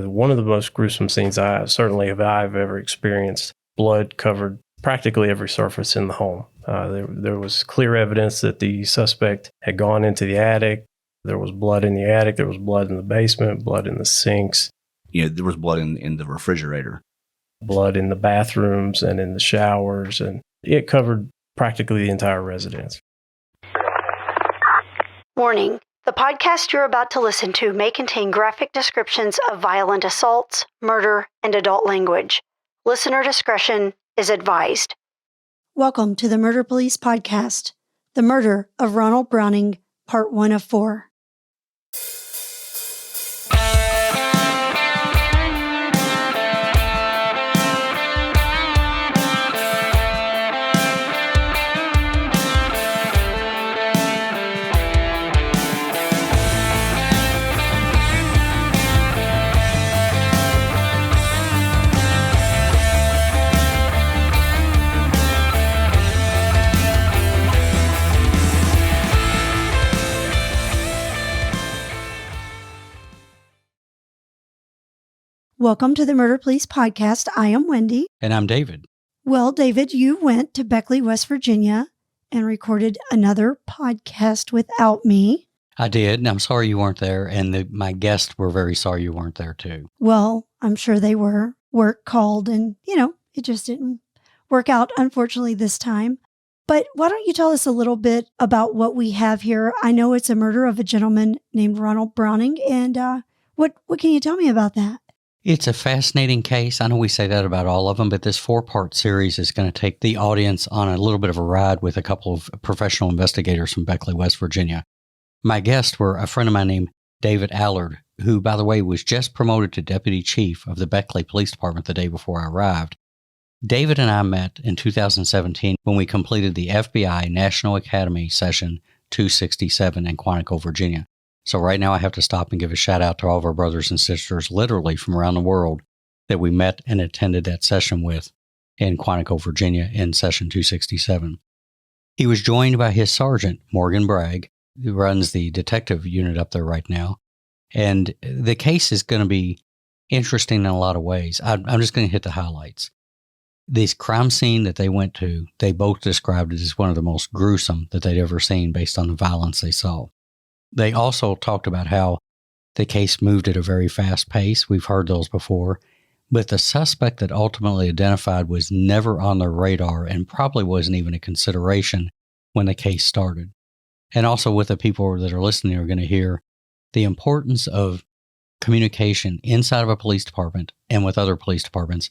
One of the most gruesome scenes I've ever experienced. Blood covered practically every surface in the home. There was clear evidence that the suspect had gone into the attic. There was blood in the attic. There was blood in the basement, blood in the sinks. There was blood in the refrigerator. Blood in the bathrooms and in the showers. And it covered practically the entire residence. Warning. The podcast you're about to listen to may contain graphic descriptions of violent assaults, murder, and adult language. Listener discretion is advised. Welcome to the Murder Police Podcast, The Murder of Ronald Browning, Part 1 of 4. Welcome to the Murder Police Podcast. I am Wendy. And I'm David. Well, David, you went to Beckley, West Virginia and recorded another podcast without me. I did, and I'm sorry you weren't there, and my guests were very sorry you weren't there too. Well, I'm sure they were. Work called and, it just didn't work out, unfortunately, this time. But why don't you tell us a little bit about what we have here? I know it's a murder of a gentleman named Ronald Browning, and what can you tell me about that? It's a fascinating case. I know we say that about all of them, but this 4-part series is going to take the audience on a little bit of a ride with a couple of professional investigators from Beckley, West Virginia. My guests were a friend of mine named David Allard, who, by the way, was just promoted to deputy chief of the Beckley Police Department the day before I arrived. David and I met in 2017 when we completed the FBI National Academy Session 267 in Quantico, Virginia. So right now I have to stop and give a shout out to all of our brothers and sisters literally from around the world that we met and attended that session with in Quantico, Virginia in session 267. He was joined by his sergeant, Morgan Bragg, who runs the detective unit up there right now. And the case is going to be interesting in a lot of ways. I'm just going to hit the highlights. This crime scene that they went to, they both described it as one of the most gruesome that they'd ever seen based on the violence they saw. They also talked about how the case moved at a very fast pace. We've heard those before. But the suspect that ultimately identified was never on their radar and probably wasn't even a consideration when the case started. And also with the people that are listening are going to hear the importance of communication inside of a police department and with other police departments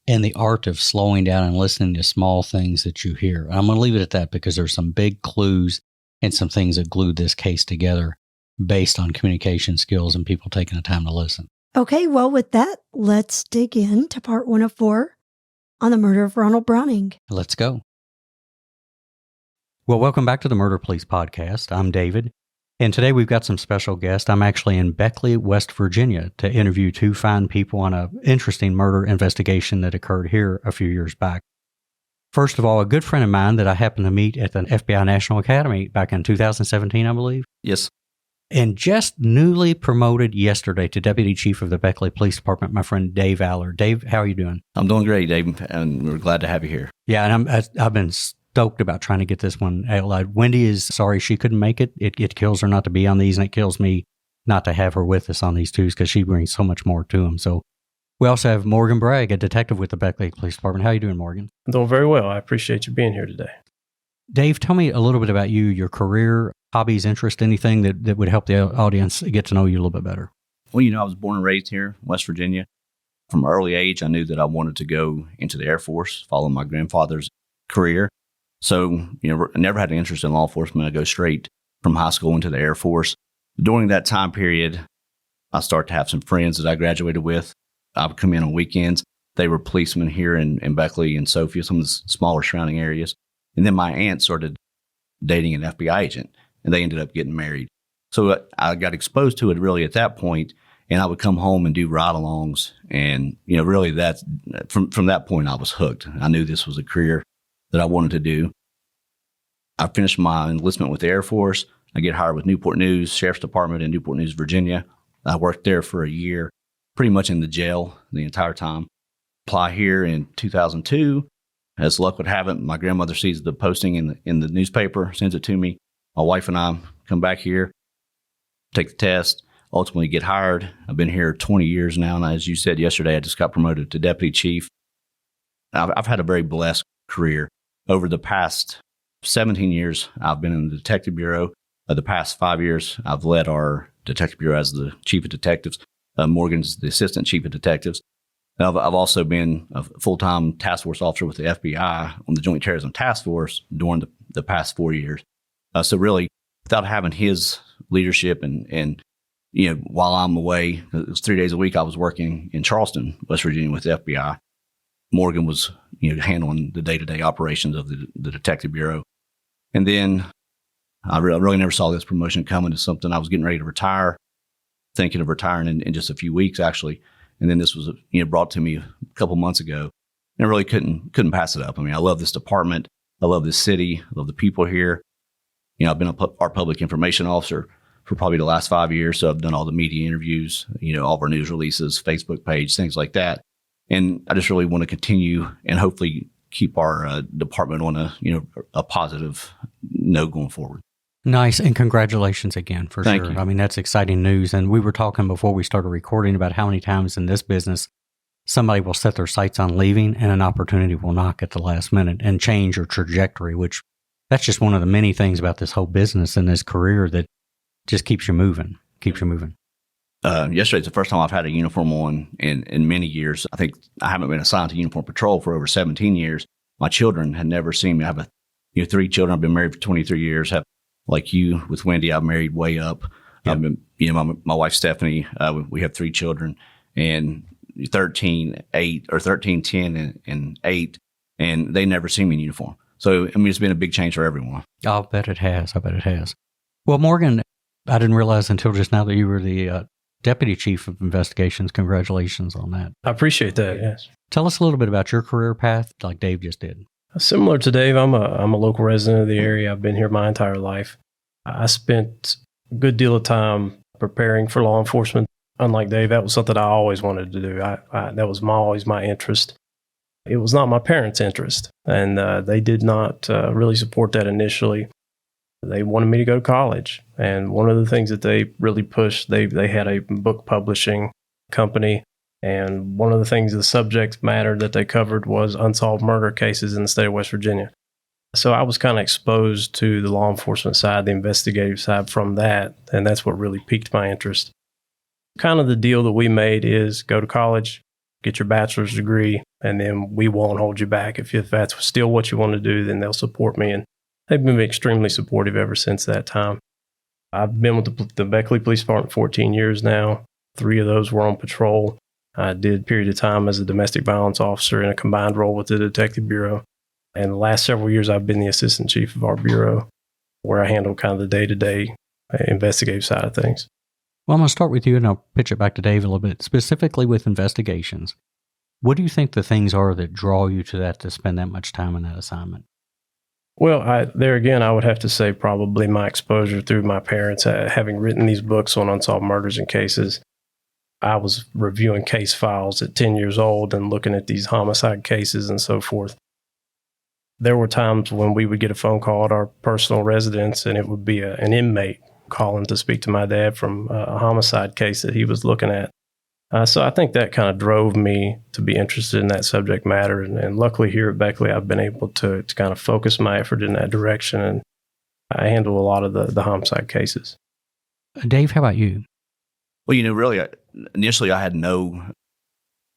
and the art of slowing down and listening to small things that you hear. And I'm going to leave it at that because there's some big clues and some things that glued this case together based on communication skills and people taking the time to listen. Okay, well, with that, let's dig into part 1 of 4 on the murder of Ronald Browning. Let's go. Well, welcome back to the Murder Police Podcast. I'm David, and today we've got some special guests. I'm actually in Beckley, West Virginia to interview 2 fine people on an interesting murder investigation that occurred here a few years back. First of all, a good friend of mine that I happened to meet at the FBI National Academy back in 2017, I believe. Yes. And just newly promoted yesterday to Deputy Chief of the Beckley Police Department, my friend Dave Allard. Dave, how are you doing? I'm doing great, Dave, and we're glad to have you here. Yeah, and I've been stoked about trying to get this one out. Wendy is sorry she couldn't make it. It kills her not to be on these, and it kills me not to have her with us on these twos because she brings so much more to them. So we also have Morgan Bragg, a detective with the Beckley Police Department. How are you doing, Morgan? I'm doing very well. I appreciate you being here today. Dave, tell me a little bit about you, your career, hobbies, interests, anything that would help the audience get to know you a little bit better. Well, I was born and raised here in West Virginia. From an early age, I knew that I wanted to go into the Air Force, follow my grandfather's career. So, I never had an interest in law enforcement. I go straight from high school into the Air Force. During that time period, I started to have some friends that I graduated with. I would come in on weekends. They were policemen here in Beckley and Sophia, some of the smaller surrounding areas. And then my aunt started dating an FBI agent, and they ended up getting married. So I got exposed to it really at that point, and I would come home and do ride-alongs. And, really from that point, I was hooked. I knew this was a career that I wanted to do. I finished my enlistment with the Air Force. I get hired with Newport News Sheriff's Department in Newport News, Virginia. I worked there for a year. pretty much in the jail the entire time. Apply here in 2002. As luck would have it, my grandmother sees the posting in the newspaper, sends it to me. My wife and I come back here, take the test, ultimately get hired. I've been here 20 years now, and as you said yesterday, I just got promoted to deputy chief. I've had a very blessed career. Over the past 17 years, I've been in the detective bureau. The past 5 years, I've led our detective bureau as the chief of detectives. Morgan's the assistant chief of detectives. I've also been a full-time task force officer with the FBI on the Joint Terrorism Task Force during the past 4 years. So really, without having his leadership and while I'm away, it was 3 days a week, I was working in Charleston, West Virginia with the FBI. Morgan was handling the day-to-day operations of the detective bureau. And then I really never saw this promotion coming to something. I was getting ready to retire, thinking of retiring in just a few weeks, actually. And then this was brought to me a couple months ago, and I really couldn't pass it up. I mean, I love this department. I love this city. I love the people here. I've been our public information officer for probably the last 5 years. So I've done all the media interviews, all of our news releases, Facebook page, things like that. And I just really want to continue and hopefully keep our department on a positive note going forward. Nice. And congratulations again, for Thank sure. you. I mean, that's exciting news. And we were talking before we started recording about how many times in this business somebody will set their sights on leaving and an opportunity will knock at the last minute and change your trajectory, which that's just one of the many things about this whole business and this career that just keeps you moving. Yesterday's the first time I've had a uniform on in many years. I think I haven't been assigned to uniform patrol for over 17 years. My children had never seen me. I have 3 children. I've been married for 23 years. Like you with Wendy, I've married way up. Yep. My wife, Stephanie, we have 3 children, and 13, 10, and 8, and they never see me in uniform. So, it's been a big change for everyone. I'll bet it has. Well, Morgan, I didn't realize until just now that you were the deputy chief of investigations. Congratulations on that. I appreciate that, yes. Tell us a little bit about your career path, like Dave just did. Similar to Dave, I'm a local resident of the area. I've been here my entire life. I spent a good deal of time preparing for law enforcement. Unlike Dave, that was something I always wanted to do. That was always my interest. It was not my parents' interest, and they did not really support that initially. They wanted me to go to college, and one of the things that they really pushed, they had a book publishing company. And one of the things, the subject matter that they covered was unsolved murder cases in the state of West Virginia. So I was kind of exposed to the law enforcement side, the investigative side from that, and that's what really piqued my interest. Kind of the deal that we made is go to college, get your bachelor's degree, and then we won't hold you back. If that's still what you want to do, then they'll support me. And they've been extremely supportive ever since that time. I've been with the Beckley Police Department 14 years now. 3 of those were on patrol. I did a period of time as a domestic violence officer in a combined role with the Detective Bureau. And the last several years, I've been the assistant chief of our bureau, where I handle kind of the day-to-day investigative side of things. Well, I'm going to start with you, and I'll pitch it back to Dave a little bit. Specifically with investigations, what do you think the things are that draw you to that, to spend that much time in that assignment? Well, there again, I would have to say probably my exposure through my parents, having written these books on unsolved murders and cases. I was reviewing case files at 10 years old and looking at these homicide cases and so forth. There were times when we would get a phone call at our personal residence, and it would be an inmate calling to speak to my dad from a homicide case that he was looking at. So I think that kind of drove me to be interested in that subject matter. And luckily here at Beckley, I've been able to kind of focus my effort in that direction, and I handle a lot of the homicide cases. Dave, how about you? Well, really, initially I had no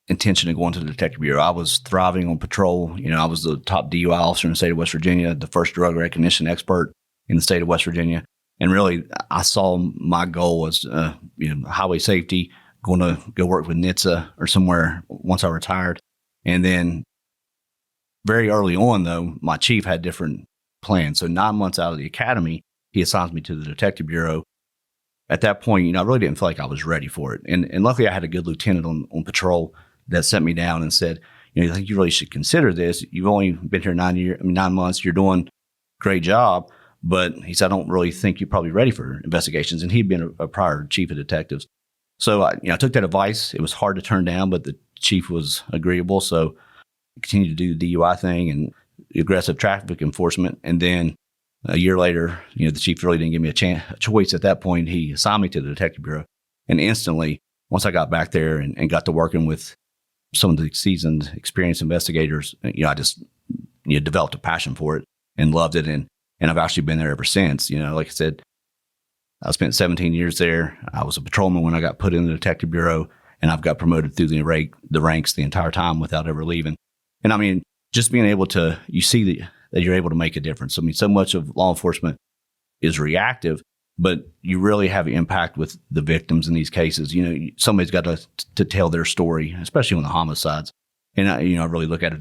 intention of going to the Detective Bureau. I was thriving on patrol. I was the top DUI officer in the state of West Virginia, the first drug recognition expert in the state of West Virginia. And really, I saw my goal as, highway safety, going to go work with NHTSA or somewhere once I retired. And then very early on, though, my chief had different plans. So 9 months out of the academy, he assigns me to the Detective Bureau. At that point, I really didn't feel like I was ready for it. And luckily, I had a good lieutenant on patrol that sent me down and said, I think you really should consider this. You've only been here 9 months. You're doing a great job. But he said, I don't really think you're probably ready for investigations. And he'd been a prior chief of detectives. So I took that advice. It was hard to turn down, but the chief was agreeable. So I continued to do the DUI thing and aggressive traffic enforcement. And then a year later, the chief really didn't give me a choice at that point. He assigned me to the detective bureau. And instantly, once I got back there and got to working with some of the seasoned, experienced investigators, I just developed a passion for it and loved it. And I've actually been there ever since. Like I said, I spent 17 years there. I was a patrolman when I got put in the detective bureau, and I've got promoted through the ranks the entire time without ever leaving. And I mean, just being able to, you see that you're able to make a difference. I mean, so much of law enforcement is reactive, but you really have an impact with the victims in these cases. Somebody's got to tell their story, especially on the homicides. And I really look at it,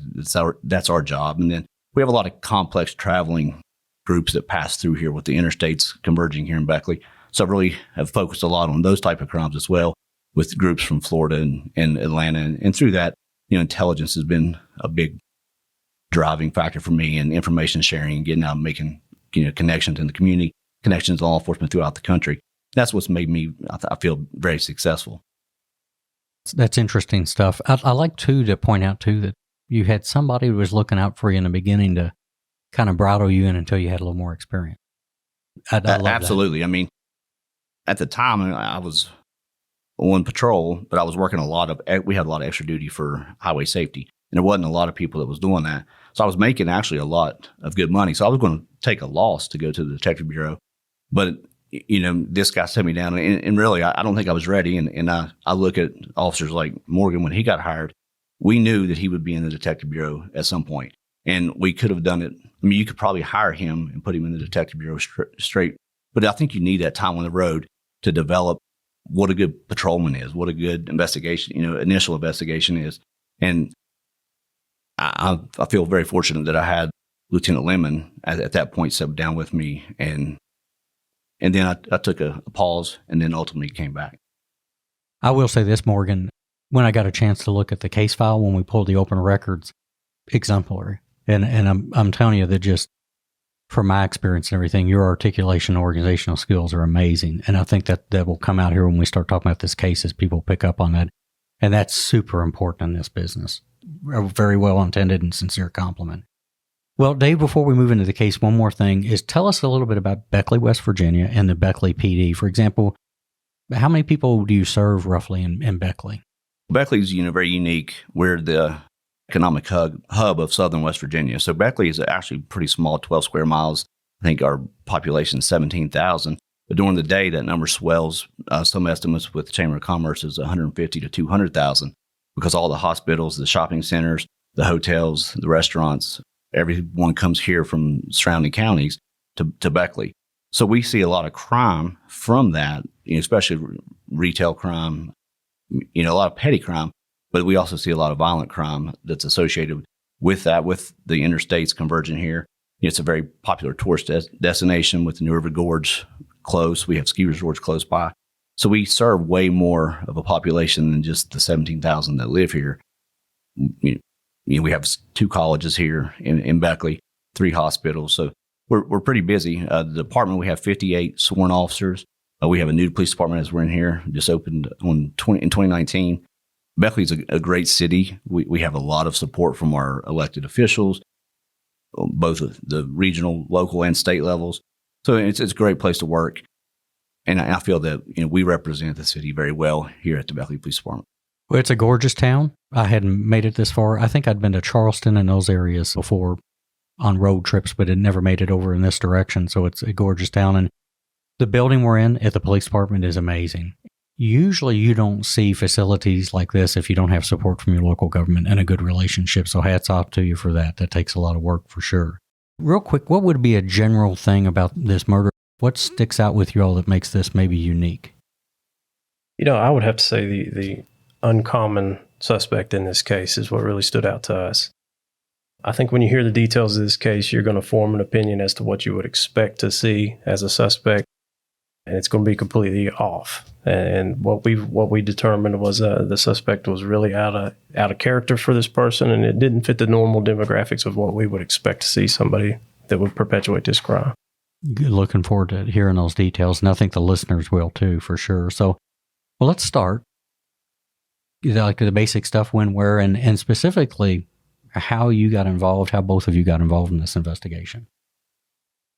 that's our job. And then we have a lot of complex traveling groups that pass through here with the interstates converging here in Beckley. So I really have focused a lot on those type of crimes as well, with groups from Florida and Atlanta. And through that, intelligence has been a big driving factor for me, and information sharing, getting out and making connections in the community, connections to law enforcement throughout the country. That's what's made me, I feel, very successful. That's interesting stuff. I like, too, to point out, too, that you had somebody who was looking out for you in the beginning to kind of bridle you in until you had a little more experience. I love absolutely. That. I mean, at the time, I was on patrol, but I was working we had a lot of extra duty for highway safety, and there wasn't a lot of people that was doing that. So I was making actually a lot of good money. So I was going to take a loss to go to the detective bureau. But, this guy set me down, and really, I don't think I was ready. And I look at officers like Morgan when he got hired. We knew that he would be in the detective bureau at some point, and we could have done it. I mean, you could probably hire him and put him in the detective bureau straight. But I think you need that time on the road to develop what a good patrolman is, what a good investigation, initial investigation is. And I feel very fortunate that I had Lieutenant Lemon at that point sit down with me. And then I took a pause and then ultimately came back. I will say this, Morgan, when I got a chance to look at the case file, when we pulled the open records, exemplary. And I'm telling you that just from my experience and everything, your articulation and organizational skills are amazing. And I think that will come out here when we start talking about this case as people pick up on that. And that's super important in this business. A very well intended and sincere compliment. Well, Dave, before we move into the case, one more thing is tell us a little bit about Beckley, West Virginia and the Beckley PD. For example, how many people do you serve roughly in Beckley? Beckley's very unique. We're the economic hub of southern West Virginia. So Beckley is actually pretty small, 12 square miles. I think our population is 17,000. But during the day, that number swells. Some estimates with the Chamber of Commerce is 150 to 200,000 because all the hospitals, the shopping centers, the hotels, the restaurants, everyone comes here from surrounding counties to Beckley. So we see a lot of crime from that, especially retail crime, a lot of petty crime. But we also see a lot of violent crime that's associated with that, with the interstates converging here. It's a very popular tourist destination with the New River Gorge close. We have ski resorts close by. So we serve way more of a population than just the 17,000 that live here. We have 2 colleges here in Beckley, 3 hospitals. So we're pretty busy. The department, we have 58 sworn officers. We have a new police department as we're in here, just opened in 2019. Beckley's a great city. We have a lot of support from our elected officials, both the regional, local, and state levels. So it's a great place to work. And I feel that we represent the city very well here at the Beckley Police Department. Well, it's a gorgeous town. I hadn't made it this far. I think I'd been to Charleston and those areas before on road trips, but had never made it over in this direction. So it's a gorgeous town. And the building we're in at the police department is amazing. Usually you don't see facilities like this if you don't have support from your local government and a good relationship. So hats off to you for that. That takes a lot of work for sure. Real quick, what would be a general thing about this murder? What sticks out with you all that makes this maybe unique? I would have to say the uncommon suspect in this case is what really stood out to us. I think when you hear the details of this case, you're going to form an opinion as to what you would expect to see as a suspect, and it's going to be completely off. And what we determined was the suspect was really out of character for this person, and it didn't fit the normal demographics of what we would expect to see somebody that would perpetuate this crime. Looking forward to hearing those details, and I think the listeners will too, for sure. So Well, let's start. Like the basic stuff, when, where, and specifically how you got involved, how both of you got involved in this investigation.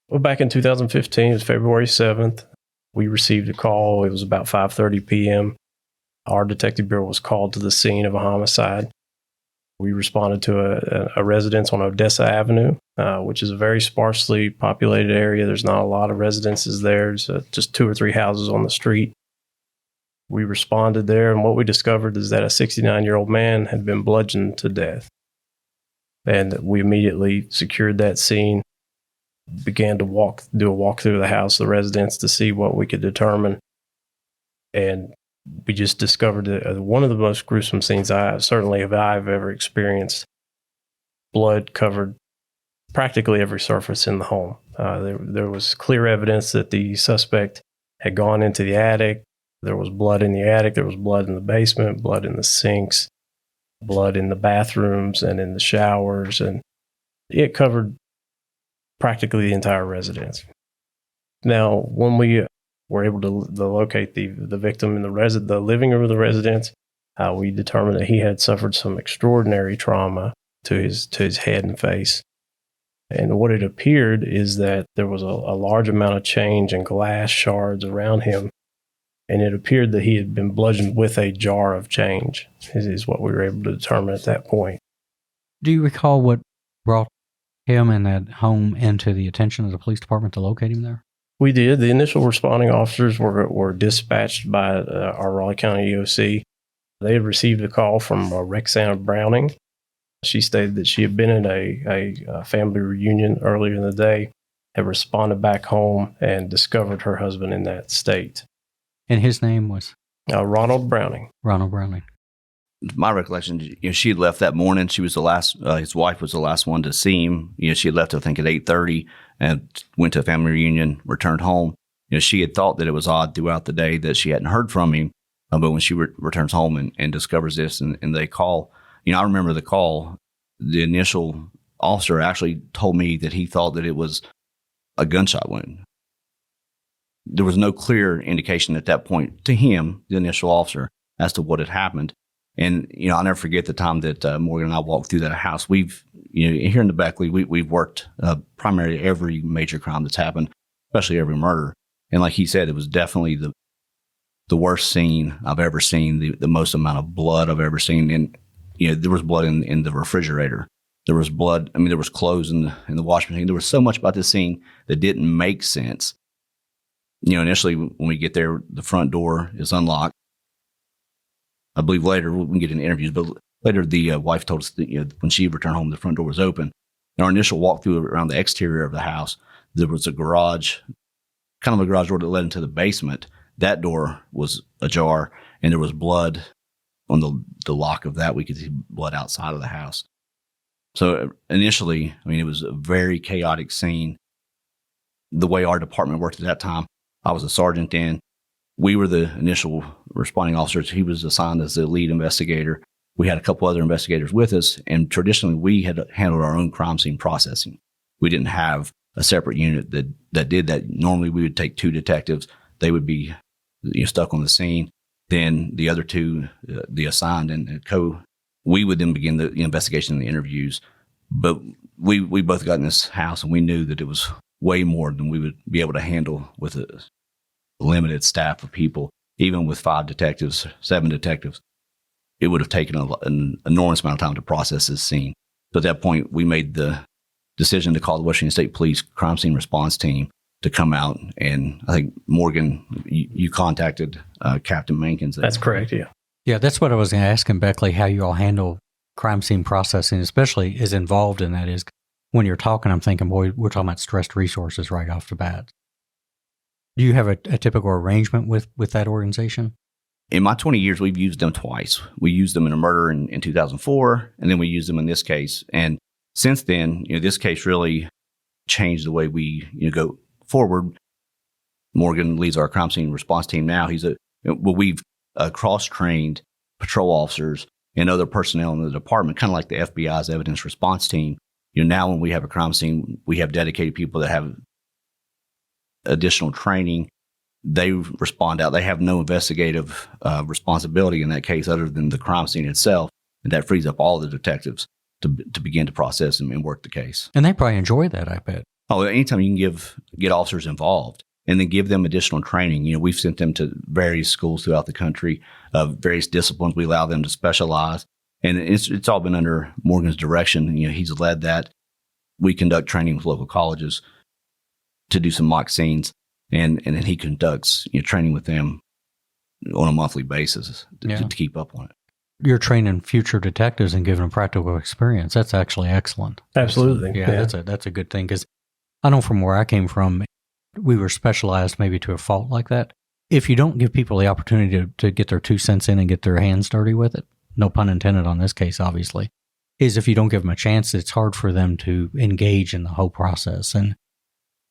Well, back in 2015, it was February 7th. We received a call. It was about 5:30 p.m. Our detective bureau was called to the scene of a homicide. We responded to a residence on Odessa Avenue, which is a very sparsely populated area. There's not a lot of residences there. There's just 2 or 3 houses on the street. We responded there, and what we discovered is that a 69-year-old man had been bludgeoned to death. And we immediately secured that scene, began to do a walk through the house, the residence, to see what we could determine. And we just discovered one of the most gruesome scenes I've ever experienced. Blood covered practically every surface in the home. There was clear evidence that the suspect had gone into the attic. There was blood in the attic. There was blood in the basement, blood in the sinks, blood in the bathrooms and in the showers. And it covered practically the entire residence. Now, when we were able to locate the victim in the living room of the residence, we determined that he had suffered some extraordinary trauma to his head and face. And what it appeared is that there was a large amount of change and glass shards around him. And it appeared that he had been bludgeoned with a jar of change, is what we were able to determine at that point. Do you recall what brought him and that home into the attention of the police department to locate him there? We did. The initial responding officers were dispatched by our Raleigh County EOC. They had received a call from Rexanna Browning. She stated that she had been in a family reunion earlier in the day, had responded back home, and discovered her husband in that state. And his name was? Ronald Browning. Ronald Browning. My recollection, she had left that morning. She was the last. His wife was the last one to see him. She had left, I think, at 8:30 and went to a family reunion. Returned home. She had thought that it was odd throughout the day that she hadn't heard from him. But when she returns home and discovers this, and they call, I remember the call. The initial officer actually told me that he thought that it was a gunshot wound. There was no clear indication at that point to him, the initial officer, as to what had happened. And, I'll never forget the time that Morgan and I walked through that house. We've, here in the Beckley, we've worked primarily every major crime that's happened, especially every murder. And like he said, it was definitely the worst scene I've ever seen, the most amount of blood I've ever seen. And, there was blood in the refrigerator. There was blood. There was clothes in the washing machine. There was so much about this scene that didn't make sense. Initially, when we get there, the front door is unlocked. I believe later, we can get into interviews, but later the wife told us that when she returned home, the front door was open. In our initial walkthrough around the exterior of the house, there was a garage, kind of a garage door that led into the basement. That door was ajar, and there was blood on the lock of that. We could see blood outside of the house. So initially, it was a very chaotic scene. The way our department worked at that time, I was a sergeant then. We were the initial responding officers. He was assigned as the lead investigator. We had a couple other investigators with us, and traditionally we had handled our own crime scene processing. We didn't have a separate unit that did that. Normally we would take 2 detectives. They would be stuck on the scene. Then the other 2, the assigned and we would then begin the investigation and the interviews. But we both got in this house, and we knew that it was way more than we would be able to handle with a limited staff of people. Even with 5 detectives, 7 detectives, it would have taken an enormous amount of time to process this scene. So at that point, we made the decision to call the Washington State Police Crime Scene Response Team to come out. And I think, Morgan, you contacted Captain Mankins. That's correct, yeah. Yeah, that's what I was going to ask him, Beckley, how you all handle crime scene processing, especially as involved in that is. When you're talking, I'm thinking, boy, we're talking about stressed resources right off the bat. Do you have a typical arrangement with that organization? In my 20 years, we've used them twice. We used them in a murder in 2004, and then we used them in this case. And since then, this case really changed the way we go forward. Morgan leads our crime scene response team now. We've cross-trained patrol officers and other personnel in the department, kind of like the FBI's evidence response team. Now when we have a crime scene, we have dedicated people that have additional training they respond out. They have no investigative responsibility in that case other than the crime scene itself. And that frees up all the detectives to begin to process and work the case. And they probably enjoy that, I bet. Oh, anytime you can get officers involved and then give them additional training. You know, we've sent them to various schools throughout the country, various disciplines. We allow them to specialize. And it's all been under Morgan's direction. You know, he's led that. We conduct training with local colleges to do some mock scenes. And then he conducts training with them on a monthly basis to keep up on it. You're training future detectives and giving them practical experience. That's actually excellent. Absolutely. Yeah. That's a good thing, because I know from where I came from, we were specialized maybe to a fault like that. If you don't give people the opportunity to get their 2 cents in and get their hands dirty with it, no pun intended on this case, obviously, is if you don't give them a chance, it's hard for them to engage in the whole process. And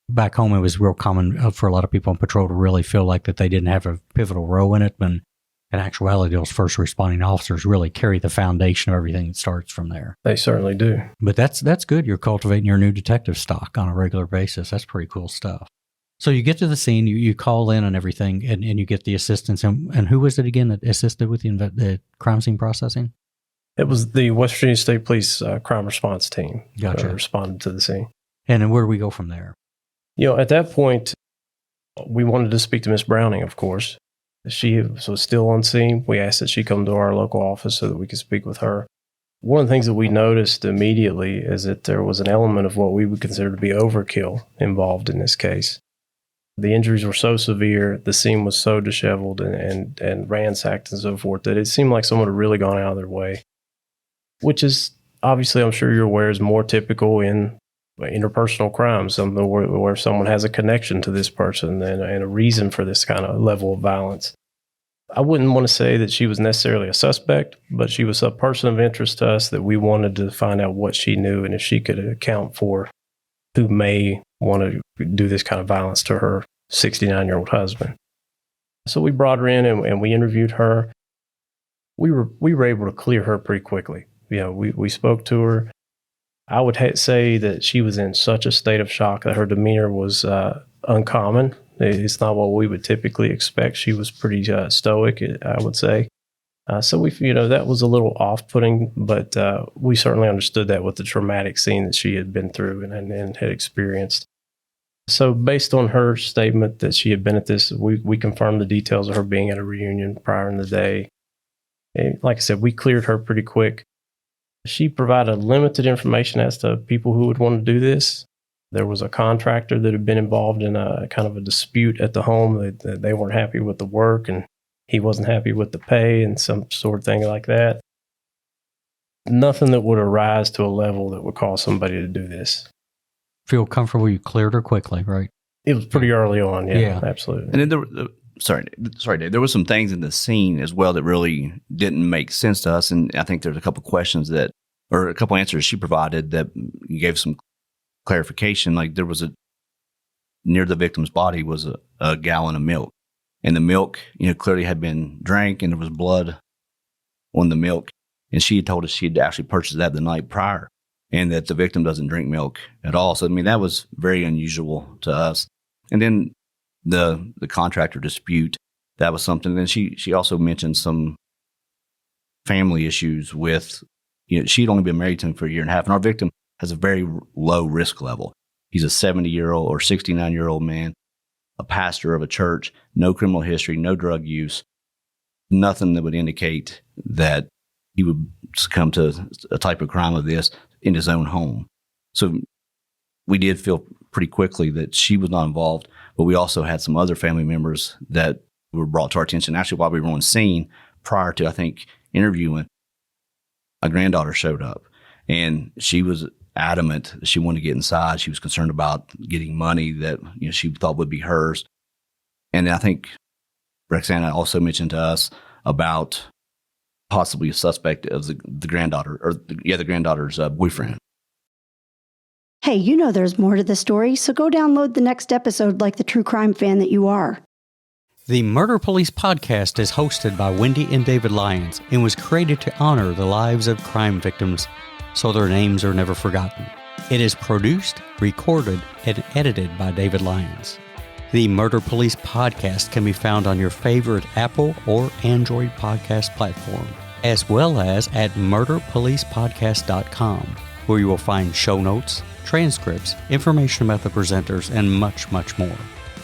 back home, it was real common for a lot of people on patrol to really feel like that they didn't have a pivotal role in it. And in actuality, those first responding officers really carry the foundation of everything that starts from there. They certainly do. But that's good. You're cultivating your new detective stock on a regular basis. That's pretty cool stuff. So you get to the scene, you call in and everything, and you get the assistance. And who was it again that assisted with the crime scene processing? It was the West Virginia State Police crime response team Gotcha. that responded to the scene. And then where do we go from there? At that point, we wanted to speak to Miss Browning, of course. She was still on scene. We asked that she come to our local office so that we could speak with her. One of the things that we noticed immediately is that there was an element of what we would consider to be overkill involved in this case. The injuries were so severe, the scene was so disheveled and ransacked and so forth that it seemed like someone had really gone out of their way, which is obviously, I'm sure you're aware, is more typical in interpersonal crimes, something where someone has a connection to this person and a reason for this kind of level of violence. I wouldn't want to say that she was necessarily a suspect, but she was a person of interest to us that we wanted to find out what she knew and if she could account for who may want to do this kind of violence to her 69-year-old husband. So we brought her in and we interviewed her. We were able to clear her pretty quickly. We spoke to her. I would say that she was in such a state of shock that her demeanor was uncommon. It's not what we would typically expect. She was pretty stoic, I would say. So that was a little off-putting, but we certainly understood that with the traumatic scene that she had been through and had experienced. So based on her statement that she had been at this, we confirmed the details of her being at a reunion prior in the day. And like I said, we cleared her pretty quick. She provided limited information as to people who would want to do this. There was a contractor that had been involved in a kind of a dispute at the home that they weren't happy with the work and he wasn't happy with the pay and some sort of thing like that. Nothing that would arise to a level that would cause somebody to do this. Feel comfortable you cleared her quickly, right? It was pretty early on, yeah. Absolutely. And then sorry, Dave, there were some things in the scene as well that really didn't make sense to us. And I think there's a couple questions or a couple answers she provided that gave some clarification. Like there was near the victim's body was a gallon of milk. And the milk, clearly had been drank and there was blood on the milk. And she had told us she had actually purchased that the night prior and that the victim doesn't drink milk at all. So, that was very unusual to us. And then the contractor dispute, that was something. And then she also mentioned some family issues with, she'd only been married to him for a year and a half. And our victim has a very low risk level. He's a 70-year-old or 69-year-old man, a pastor of a church, no criminal history, no drug use, nothing that would indicate that he would succumb to a type of crime of this in his own home. So we did feel pretty quickly that she was not involved, but we also had some other family members that were brought to our attention. Actually, while we were on scene prior to, I think, interviewing, a granddaughter showed up and she was adamant that she wanted to get inside. She was concerned about getting money that she thought would be hers. And I think Rexanna also mentioned to us about possibly a suspect of the granddaughter, or the granddaughter's boyfriend. Hey, there's more to the story, so go download the next episode like the true crime fan that you are. The Murder Police podcast is hosted by Wendy and David Lyons and was created to honor the lives of crime victims so their names are never forgotten. It is produced, recorded, and edited by David Lyons. The Murder Police podcast can be found on your favorite Apple or Android podcast platform, as well as at murderpolicepodcast.com, where you will find show notes, transcripts, information about the presenters, and much, much more.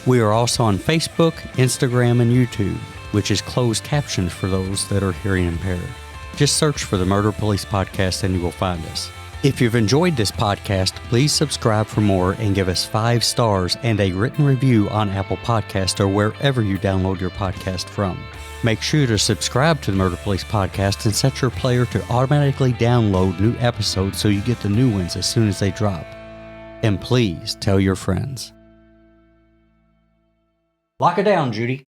We are also on Facebook, Instagram, and YouTube, which is closed captions for those that are hearing impaired. Just search for the Murder Police podcast and you will find us. If you've enjoyed this podcast, please subscribe for more and give us 5 stars and a written review on Apple Podcasts or wherever you download your podcast from. Make sure to subscribe to the Murder Police podcast and set your player to automatically download new episodes so you get the new ones as soon as they drop. And please tell your friends. Lock it down, Judy.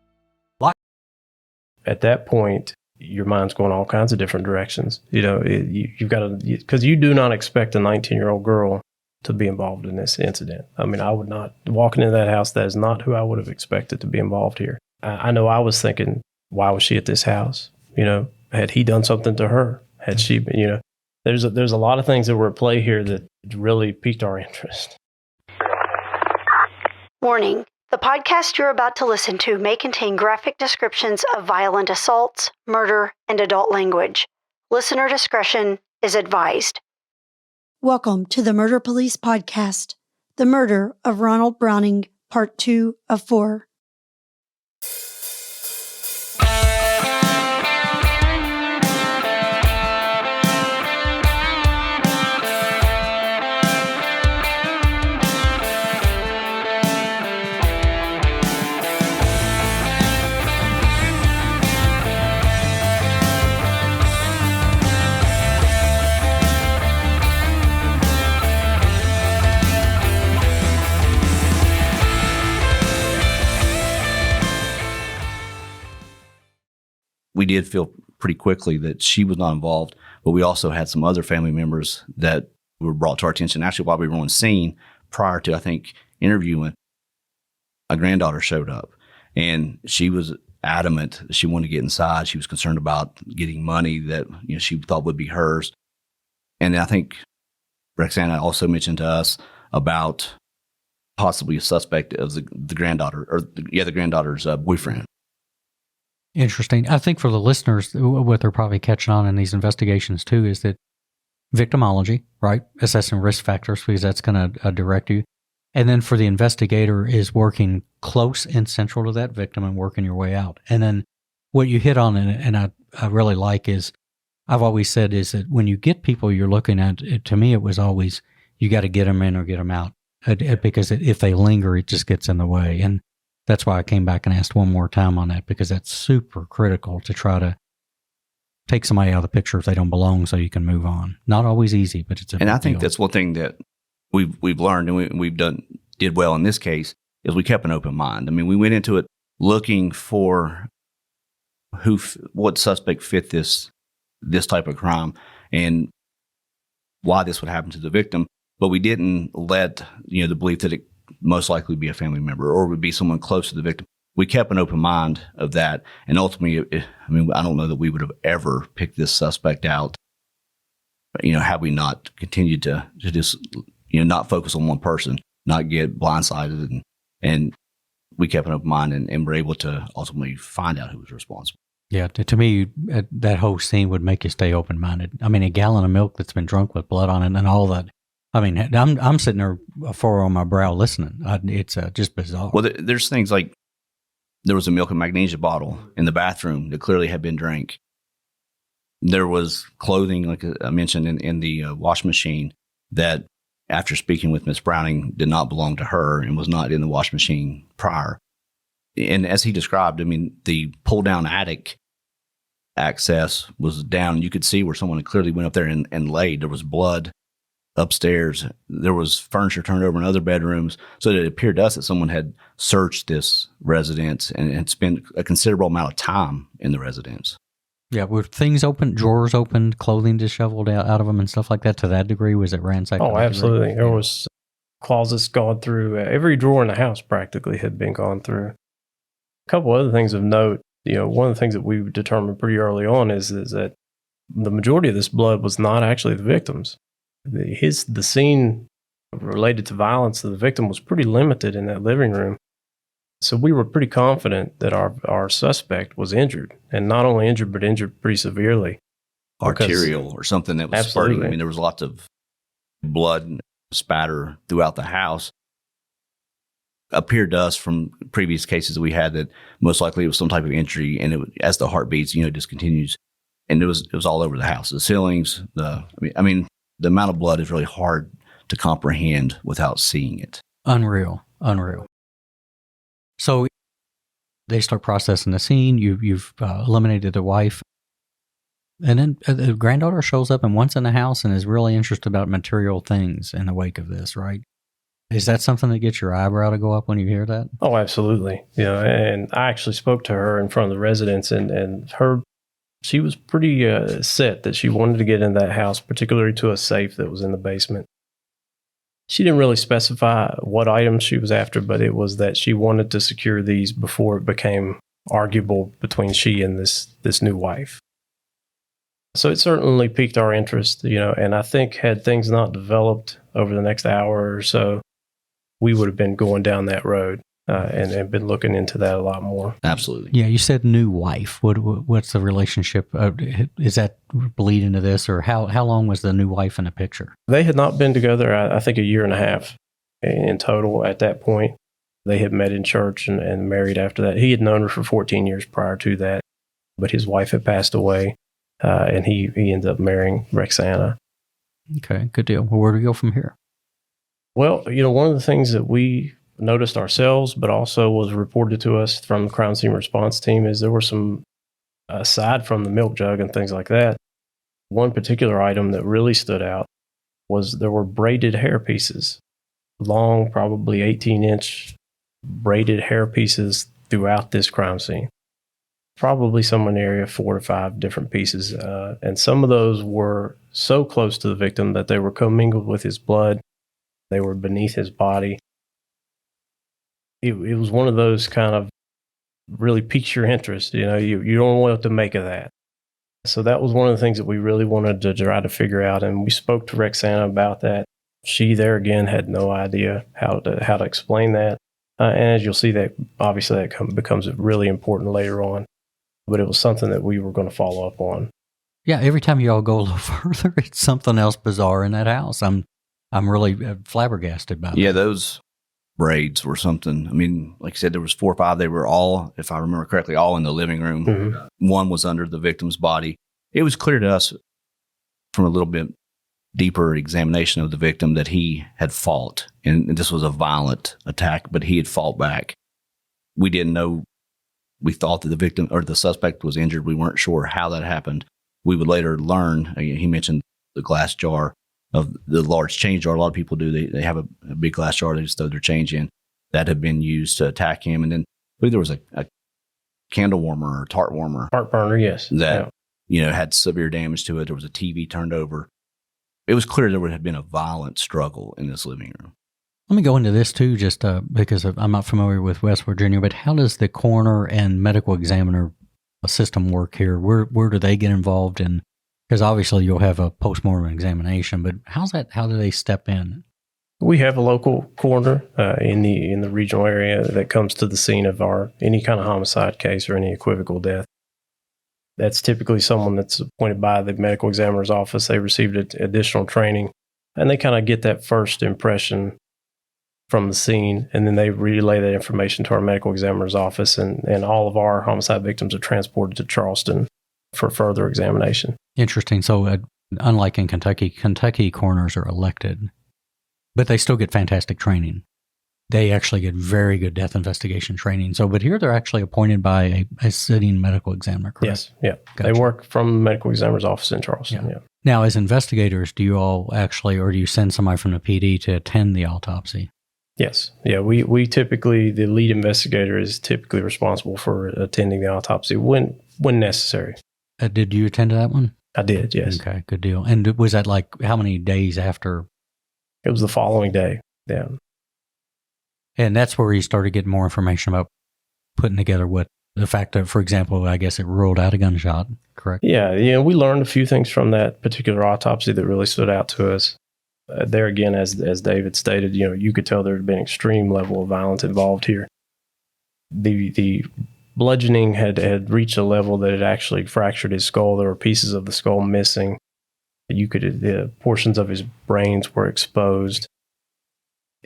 At that point, your mind's going all kinds of different directions. You've got to, because you do not expect a 19-year-old girl to be involved in this incident. I mean, I would not, walking into that house, that is not who I would have expected to be involved here. I know I was thinking, why was she at this house? Had he done something to her? Had she been, there's a lot of things that were at play here that really piqued our interest. Warning. The podcast you're about to listen to may contain graphic descriptions of violent assaults, murder, and adult language. Listener discretion is advised. Welcome to the Murder Police Podcast, The Murder of Ronald Browning, Part 2 of 4. We did feel pretty quickly that she was not involved, but we also had some other family members that were brought to our attention. Actually, while we were on scene, prior to, I think, interviewing, a granddaughter showed up, and she was adamant that she wanted to get inside. She was concerned about getting money that she thought would be hers. And I think Rexanna also mentioned to us about possibly a suspect of the granddaughter, the granddaughter's boyfriend. Interesting. I think for the listeners, what they're probably catching on in these investigations too is that victimology, right? Assessing risk factors, because that's going to direct you. And then for the investigator is working close and central to that victim and working your way out. And then what you hit on, and I really like, is I've always said is that when you get people you're looking at, to me it was always, you got to get them in or get them out. Because if they linger, it just gets in the way. And that's why I came back and asked one more time on that, because that's super critical to try to take somebody out of the picture if they don't belong so you can move on. Not always easy, but it's a And I think deal. that's one thing that we've learned and we've did well in this case is we kept an open mind. I mean, we went into it looking for what suspect fit this type of crime and why this would happen to the victim, but we didn't let the belief that it most likely be a family member or would be someone close to the victim. We kept an open mind of that. And ultimately, I don't know that we would have ever picked this suspect out, had we not continued to just, not focus on one person, not get blindsided. And we kept an open mind and were able to ultimately find out who was responsible. Yeah, to me, that whole scene would make you stay open-minded. I mean, a gallon of milk that's been drunk with blood on it and all that. I mean, I'm sitting there, a furrow on my brow, listening. It's just bizarre. Well, there's things like there was a milk and magnesia bottle in the bathroom that clearly had been drank. There was clothing, like I mentioned, in the wash machine that, after speaking with Miss Browning, did not belong to her and was not in the wash machine prior. And as he described, I mean, the pull-down attic access was down. You could see where someone had clearly went up there and laid. There was blood upstairs. There was furniture turned over in other bedrooms. So it appeared to us that someone had searched this residence and had spent a considerable amount of time in the residence. Yeah, were things open, drawers opened, clothing disheveled out of them and stuff like that to that degree? Was it ransacked? Oh, absolutely. There was closets gone through. Every drawer in the house practically had been gone through. A couple other things of note, one of the things that we determined pretty early on is that the majority of this blood was not actually the victim's. The scene related to violence to the victim was pretty limited in that living room. So we were pretty confident that our suspect was injured, and not only injured, but injured pretty severely. Arterial or something that was spurting. I mean, there was lots of blood and spatter throughout the house. Appeared to us from previous cases that we had that most likely it was some type of injury, and as the heart beats, it just continues. And it was all over the house, the ceilings. I mean, the amount of blood is really hard to comprehend without seeing it. Unreal. So they start processing the scene. You've eliminated the wife. And then the granddaughter shows up and wants in the house and is really interested about material things in the wake of this, right? Is that something that gets your eyebrow to go up when you hear that? Oh, absolutely. And I actually spoke to her in front of the residents, and she was pretty set that she wanted to get in that house, particularly to a safe that was in the basement. She didn't really specify what items she was after, but it was that she wanted to secure these before it became arguable between she and this new wife. So it certainly piqued our interest, and I think had things not developed over the next hour or so, we would have been going down that road and been looking into that a lot more. Absolutely. Yeah, you said new wife. What's the relationship? Is that bleed into this, or how long was the new wife in the picture? They had not been together, I think, a year and a half in total at that point. They had met in church and married after that. He had known her for 14 years prior to that, but his wife had passed away, and he ended up marrying Rexanna. Okay, good deal. Well, where do we go from here? Well, one of the things that we noticed ourselves, but also was reported to us from the crime scene response team, is there were some, aside from the milk jug and things like that, one particular item that really stood out was there were braided hair pieces, long, probably 18-inch braided hair pieces throughout this crime scene. Probably somewhere in the area of 4 to 5 different pieces. And some of those were so close to the victim that they were commingled with his blood. They were beneath his body. It was one of those kind of really piques your interest. You don't know what to make of that. So that was one of the things that we really wanted to try to figure out. And we spoke to Rexanna about that. She, there again, had no idea how to explain that. And as you'll see, that obviously that becomes really important later on. But it was something that we were going to follow up on. Yeah, every time you all go a little further, it's something else bizarre in that house. I'm really flabbergasted by that. Yeah, those braids were something. I mean, like I said, there was 4 or 5. They were all, if I remember correctly, all in the living room. Mm-hmm. One was under the victim's body. It was clear to us from a little bit deeper examination of the victim that he had fought. And this was a violent attack, but he had fought back. We didn't know. We thought that the victim or the suspect was injured. We weren't sure how that happened. We would later learn. He mentioned the glass jar of the large change jar. A lot of people do. They have a big glass jar they just throw their change in. That had been used to attack him. And then I believe there was a candle warmer or tart warmer. Tart burner, yes. That, had severe damage to it. There was a TV turned over. It was clear there would have been a violent struggle in this living room. Let me go into this too, just because I'm not familiar with West Virginia, but how does the coroner and medical examiner system work here? Where do they get involved in? Because obviously you'll have a postmortem examination, but how do they step in? We have a local coroner in the regional area that comes to the scene of any kind of homicide case or any equivocal death. That's typically someone that's appointed by the medical examiner's office. They received additional training, and they kind of get that first impression from the scene, and then they relay that information to our medical examiner's office, and all of our homicide victims are transported to Charleston for further examination. Interesting. So unlike in Kentucky coroners are elected, but they still get fantastic training. They actually get very good death investigation training. So, but here they're actually appointed by a sitting medical examiner, correct? Yes, yeah. Gotcha. They work from the medical examiner's office in Charleston, yeah. Now, as investigators, do you all actually, or do you send somebody from the PD to attend the autopsy? Yes. Yeah, we typically, the lead investigator is typically responsible for attending the autopsy when necessary. Did you attend to that one? I did, yes. Okay, good deal. And was that like how many days after? It was the following day, yeah. And that's where you started getting more information about putting together what the fact that, for example, I guess it ruled out a gunshot, correct? Yeah, we learned a few things from that particular autopsy that really stood out to us. There again, as David stated, you could tell there had been extreme level of violence involved here. the bludgeoning had reached a level that it actually fractured his skull. There were pieces of the skull missing. The portions of his brains were exposed.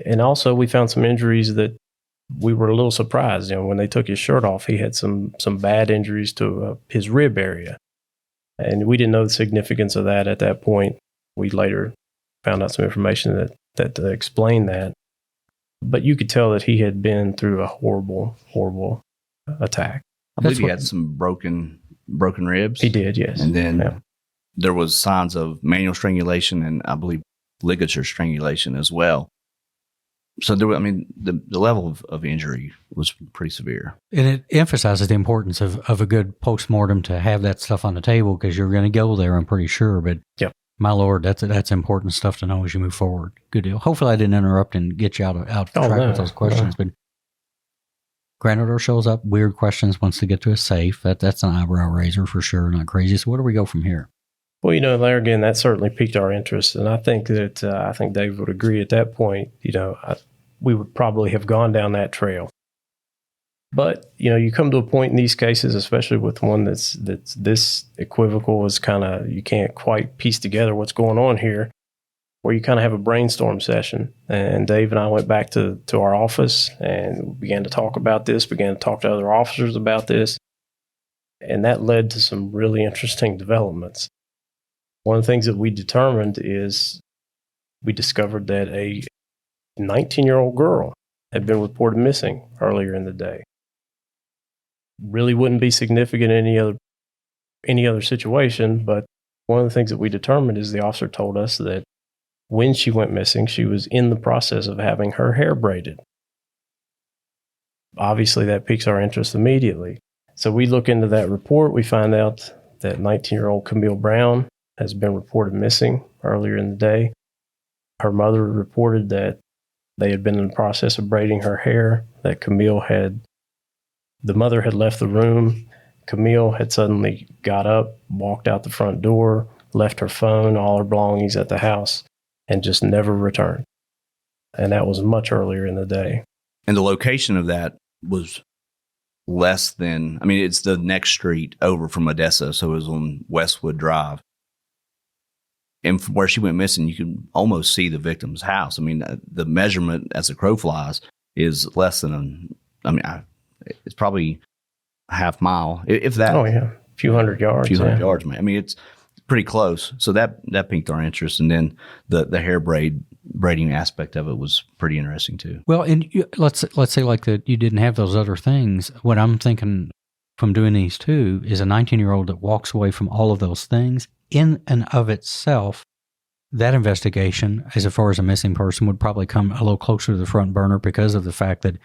And also we found some injuries that we were a little surprised. When they took his shirt off, he had some bad injuries to his rib area. And we didn't know the significance of that at that point. We later found out some information that explained that. But you could tell that he had been through a horrible, horrible attack. I believe he had some broken ribs. He did, yes. And then there was signs of manual strangulation and I believe ligature strangulation as well. So there, the level of injury was pretty severe. And it emphasizes the importance of a good postmortem to have that stuff on the table because you're going to go there, I'm pretty sure. But my Lord, that's important stuff to know as you move forward. Good deal. Hopefully I didn't interrupt and get you out of track with those questions. But granddaughter shows up, weird questions, wants to get to a safe. That's an eyebrow raiser for sure, not crazy. So where do we go from here? Well, there again, that certainly piqued our interest. And I think that Dave would agree at that point, we would probably have gone down that trail. But, you come to a point in these cases, especially with one that's this equivocal, is kind of, you can't quite piece together what's going on here, where you kind of have a brainstorm session. And Dave and I went back to our office and began to talk about this, began to talk to other officers about this. And that led to some really interesting developments. One of the things that we determined is we discovered that a 19-year-old girl had been reported missing earlier in the day. Really wouldn't be significant in any other situation, but one of the things that we determined is the officer told us that when she went missing, she was in the process of having her hair braided. Obviously, that piques our interest immediately. So we look into that report. We find out that 19-year-old Camille Brown has been reported missing earlier in the day. Her mother reported that they had been in the process of braiding her hair, that the mother had left the room. Camille had suddenly got up, walked out the front door, left her phone, all her belongings at the house, and just never returned. And that was much earlier in the day. And the location of that was less than, it's the next street over from Odessa, so it was on Westwood Drive. And from where she went missing, you can almost see the victim's house. The measurement as the crow flies is less than it's probably a half mile, if that. Oh, yeah. A few hundred yards. Yards, man. It's pretty close. So that piqued our interest. And then the hair braiding aspect of it was pretty interesting too. Well, and let's say like that you didn't have those other things. What I'm thinking from doing these too is a 19-year-old that walks away from all of those things in and of itself. That investigation, as far as a missing person, would probably come a little closer to the front burner because of the fact that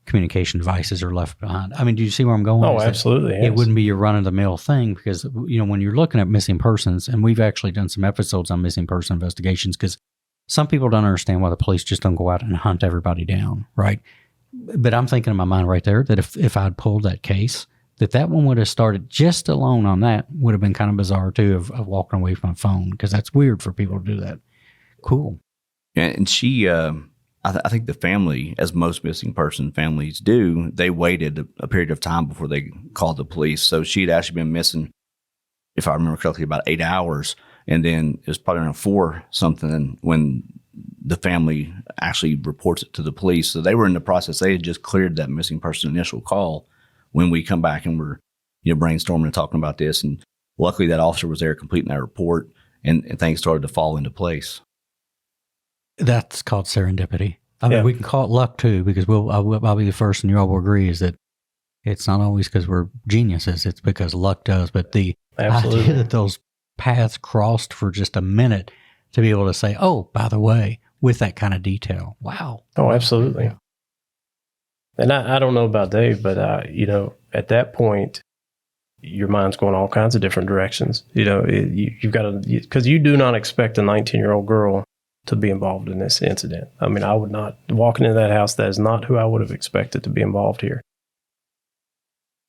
communication devices are left behind. Do you see where I'm going? Oh, absolutely. Yes. It wouldn't be your run-of-the-mill thing because, when you're looking at missing persons, and we've actually done some episodes on missing person investigations because some people don't understand why the police just don't go out and hunt everybody down, right? But I'm thinking in my mind right there that if I'd pulled that case, that one would have started just alone on that would have been kind of bizarre too of walking away from a phone because that's weird for people to do that. Cool. Yeah, and she, I think the family, as most missing person families do, they waited a period of time before they called the police. So she'd actually been missing, if I remember correctly, about 8 hours. And then it was probably around 4 something when the family actually reports it to the police. So they were in the process. They had just cleared that missing person initial call when we come back and we're brainstorming and talking about this. And luckily that officer was there completing that report and things started to fall into place. That's called serendipity. We can call it luck too, because I'll be the first and you all will agree is that it's not always because we're geniuses. It's because luck does. But the idea that those paths crossed for just a minute to be able to say, oh, by the way, with that kind of detail. Wow. Oh, absolutely. Yeah. And I don't know about Dave, but, at that point, your mind's going all kinds of different directions. You've got to, because you do not expect a 19-year-old girl to be involved in this incident. I would not, walking into that house, that is not who I would have expected to be involved here.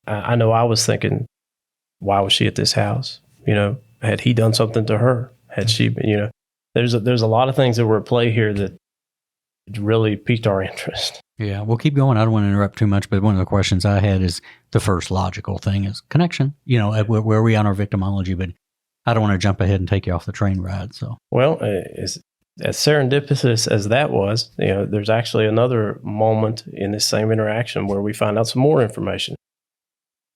I know I was thinking, why was she at this house? Had he done something to her? Had she been, there's a lot of things that were at play here that really piqued our interest. Yeah, we'll keep going. I don't want to interrupt too much, but one of the questions I had is the first logical thing is connection. Where are we on our victimology? But I don't want to jump ahead and take you off the train ride. So, well, as serendipitous as that was, there's actually another moment in this same interaction where we find out some more information.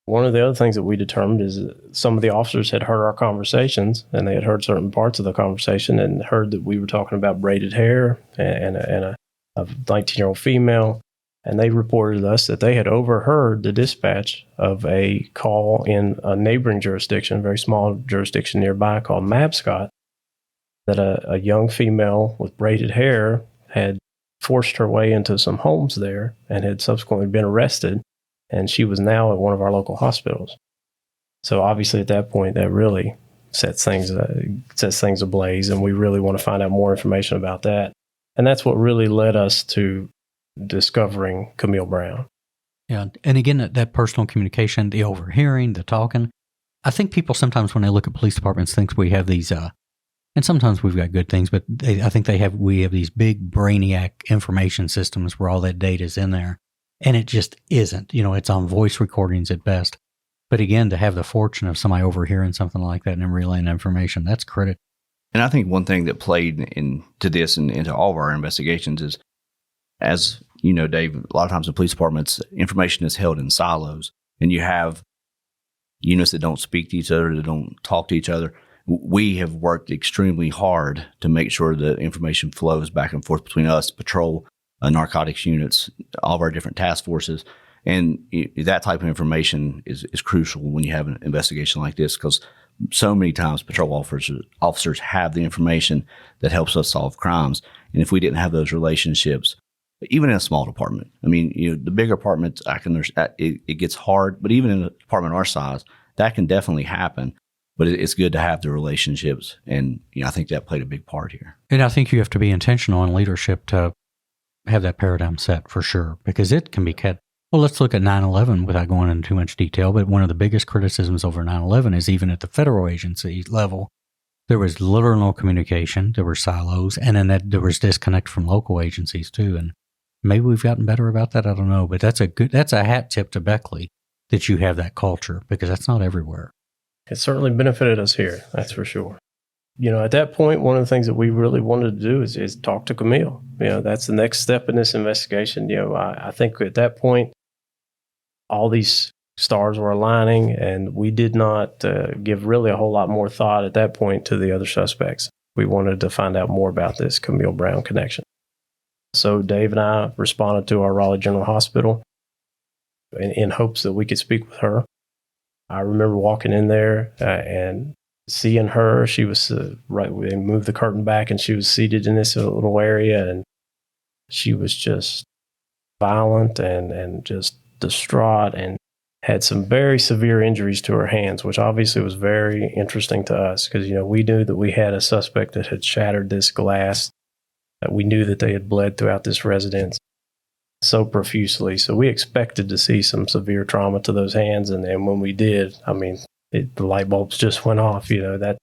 One of the other things that we determined is that some of the officers had heard our conversations, and they had heard certain parts of the conversation and heard that we were talking about braided hair and a 19-year-old female, and they reported to us that they had overheard the dispatch of a call in a neighboring jurisdiction, a very small jurisdiction nearby called Mabscott, that a young female with braided hair had forced her way into some homes there and had subsequently been arrested, and she was now at one of our local hospitals. So obviously at that point, that really sets things ablaze, and we really want to find out more information about that. And that's what really led us to discovering Camille Brown. Yeah. And again, that personal communication, the overhearing, the talking. I think people sometimes when they look at police departments think we have these, and sometimes we've got good things, but I think we have these big brainiac information systems where all that data is in there. And it just isn't. It's on voice recordings at best. But again, to have the fortune of somebody overhearing something like that and then relaying information, that's critical. And I think one thing that played into this and into all of our investigations is, as you know, Dave, a lot of times in police departments, information is held in silos, and you have units that don't speak to each other, that don't talk to each other. We have worked extremely hard to make sure that information flows back and forth between us, patrol, narcotics units, all of our different task forces. And that type of information is crucial when you have an investigation like this, because so many times patrol officers have the information that helps us solve crimes. And if we didn't have those relationships, even in a small department, the bigger departments, it gets hard, but even in a department our size, that can definitely happen. But it's good to have the relationships. And, I think that played a big part here. And I think you have to be intentional in leadership to have that paradigm set for sure, because it can be cut. Well, let's look at 9/11 without going into too much detail, but one of the biggest criticisms over 9/11 is even at the federal agency level, there was literal no communication, there were silos, and then there was disconnect from local agencies too. And maybe we've gotten better about that, I don't know, but that's a hat tip to Beckley that you have that culture, because that's not everywhere. It certainly benefited us here, that's for sure. At that point, one of the things that we really wanted to do is talk to Camille. That's the next step in this investigation. I think at that point, all these stars were aligning, and we did not give really a whole lot more thought at that point to the other suspects. We wanted to find out more about this Camille Brown connection. So Dave and I responded to our Raleigh General Hospital in hopes that we could speak with her. I remember walking in there and seeing her. She was we moved the curtain back, and she was seated in this little area, and she was just violent and just distraught, and had some very severe injuries to her hands, which obviously was very interesting to us because, we knew that we had a suspect that had shattered this glass, that we knew that they had bled throughout this residence so profusely. So we expected to see some severe trauma to those hands. And when we did, the light bulbs just went off. That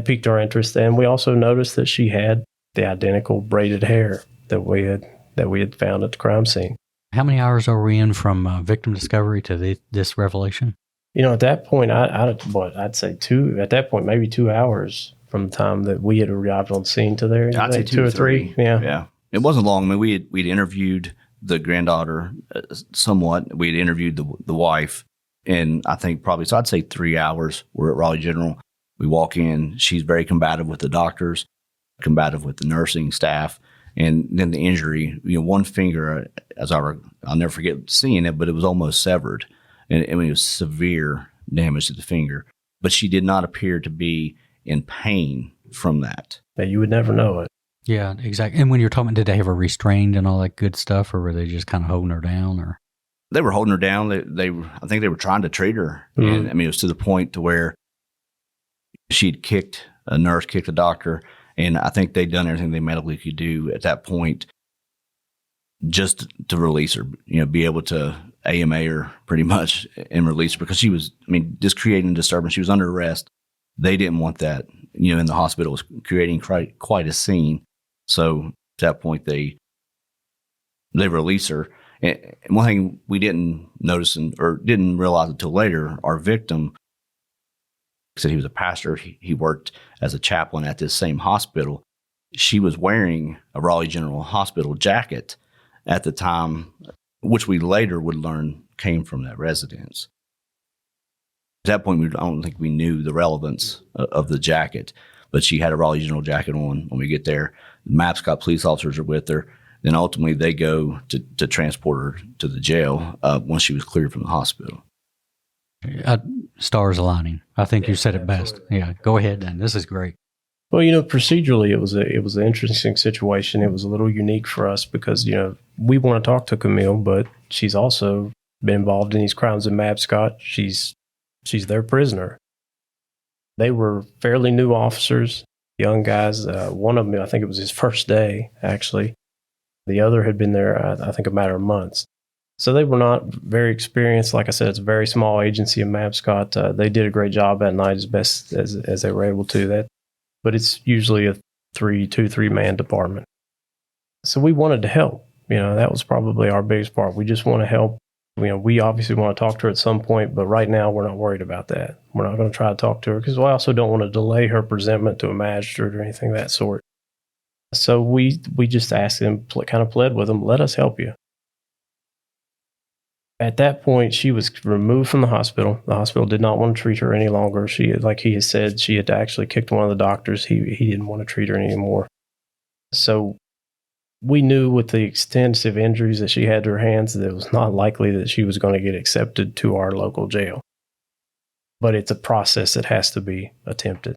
piqued our interest. And we also noticed that she had the identical braided hair that we had found at the crime scene. How many hours are we in from victim discovery to this revelation? At that point, I'd say at that point, maybe 2 hours from the time that we had arrived on scene to there. I'd say two or three. Yeah. It wasn't long. We'd interviewed the granddaughter somewhat. We'd interviewed the wife, and I think so I'd say 3 hours. We're at Raleigh General. We walk in. She's very combative with the doctors, combative with the nursing staff. And then the injury, one finger, I'll never forget seeing it, but it was almost severed. And it was severe damage to the finger. But she did not appear to be in pain from that. Yeah, you would never know it. Yeah, exactly. And when you're talking, did they have her restrained and all that good stuff, or were they just kind of holding her down? Or they were holding her down. I think they were trying to treat her. Mm-hmm. And it was to the point to where she'd kicked a doctor. And I think they'd done everything they medically could do at that point just to release her, be able to AMA her pretty much and release her because she was, just creating disturbance. She was under arrest. They didn't want that, in the hospital. It was creating quite a scene. So at that point, they they release her. And one thing we didn't notice or didn't realize until later, our victim said he was a pastor. He worked as a chaplain at this same hospital. She was wearing a Raleigh General Hospital jacket at the time, which we later would learn came from that residence. At that point, I don't think we knew the relevance of the jacket, but she had a Raleigh General jacket on when we get there. The Mapscott police officers are with her. Then ultimately they go to transport her to the jail once she was cleared from the hospital. Stars aligning. I think you said it best. Yeah, go ahead, Dan. This is great. Well, procedurally, it was an interesting situation. It was a little unique for us because, we want to talk to Camille, but she's also been involved in these crimes in Mapscott. She's their prisoner. They were fairly new officers, young guys. One of them, I think it was his first day, actually. The other had been there, I think, a matter of months. So they were not very experienced. Like I said, it's a very small agency in Mapscott. They did a great job at night as best as they were able to. But it's usually a 3-man department. So we wanted to help. That was probably our biggest part. We just want to help. We obviously want to talk to her at some point, but right now we're not worried about that. We're not going to try to talk to her because we also don't want to delay her presentment to a magistrate or anything of that sort. So we just asked them, kind of pled with them, let us help you. At that point, she was removed from the hospital. The hospital did not want to treat her any longer. She, like he has said, she had actually kicked one of the doctors. He didn't want to treat her anymore. So we knew with the extensive injuries that she had to her hands that it was not likely that she was going to get accepted to our local jail. But it's a process that has to be attempted.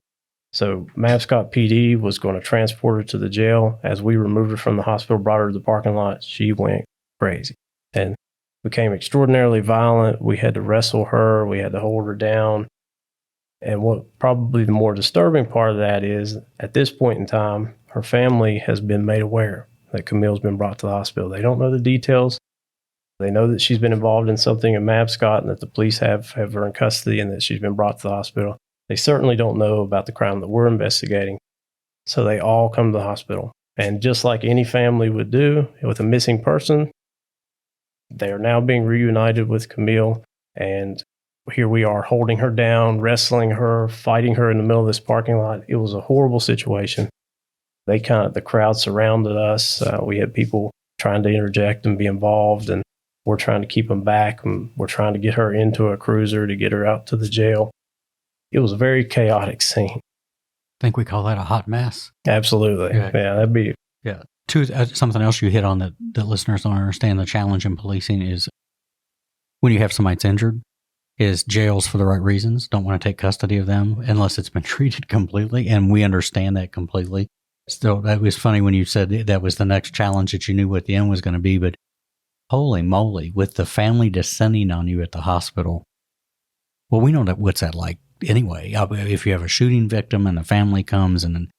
So Mapscott PD was going to transport her to the jail. As we removed her from the hospital, brought her to the parking lot, she went crazy and became extraordinarily violent. We had to wrestle her. We had to hold her down. And what probably the more disturbing part of that is, at this point in time, her family has been made aware that Camille's been brought to the hospital. They don't know the details. They know that she's been involved in something in Mapscott and that the police have her in custody and that she's been brought to the hospital. They certainly don't know about the crime that we're investigating. So they all come to the hospital. And just like any family would do with a missing person, they are now being reunited with Camille. And here we are holding her down, wrestling her, fighting her in the middle of this parking lot. It was a horrible situation. The crowd surrounded us. We had people trying to interject and be involved, and we're trying to keep them back. And we're trying to get her into a cruiser to get her out to the jail. It was a very chaotic scene. I think we call that a hot mess. Absolutely. Yeah, that'd be. Yeah. Something else you hit on that listeners don't understand, the challenge in policing is when you have somebody that's injured, is jails for the right reasons don't want to take custody of them unless it's been treated completely. And we understand that completely. Still, that was funny when you said that was the next challenge that you knew what the end was going to be. But holy moly, with the family descending on you at the hospital. Well, we know what's that like anyway. If you have a shooting victim and the family comes, and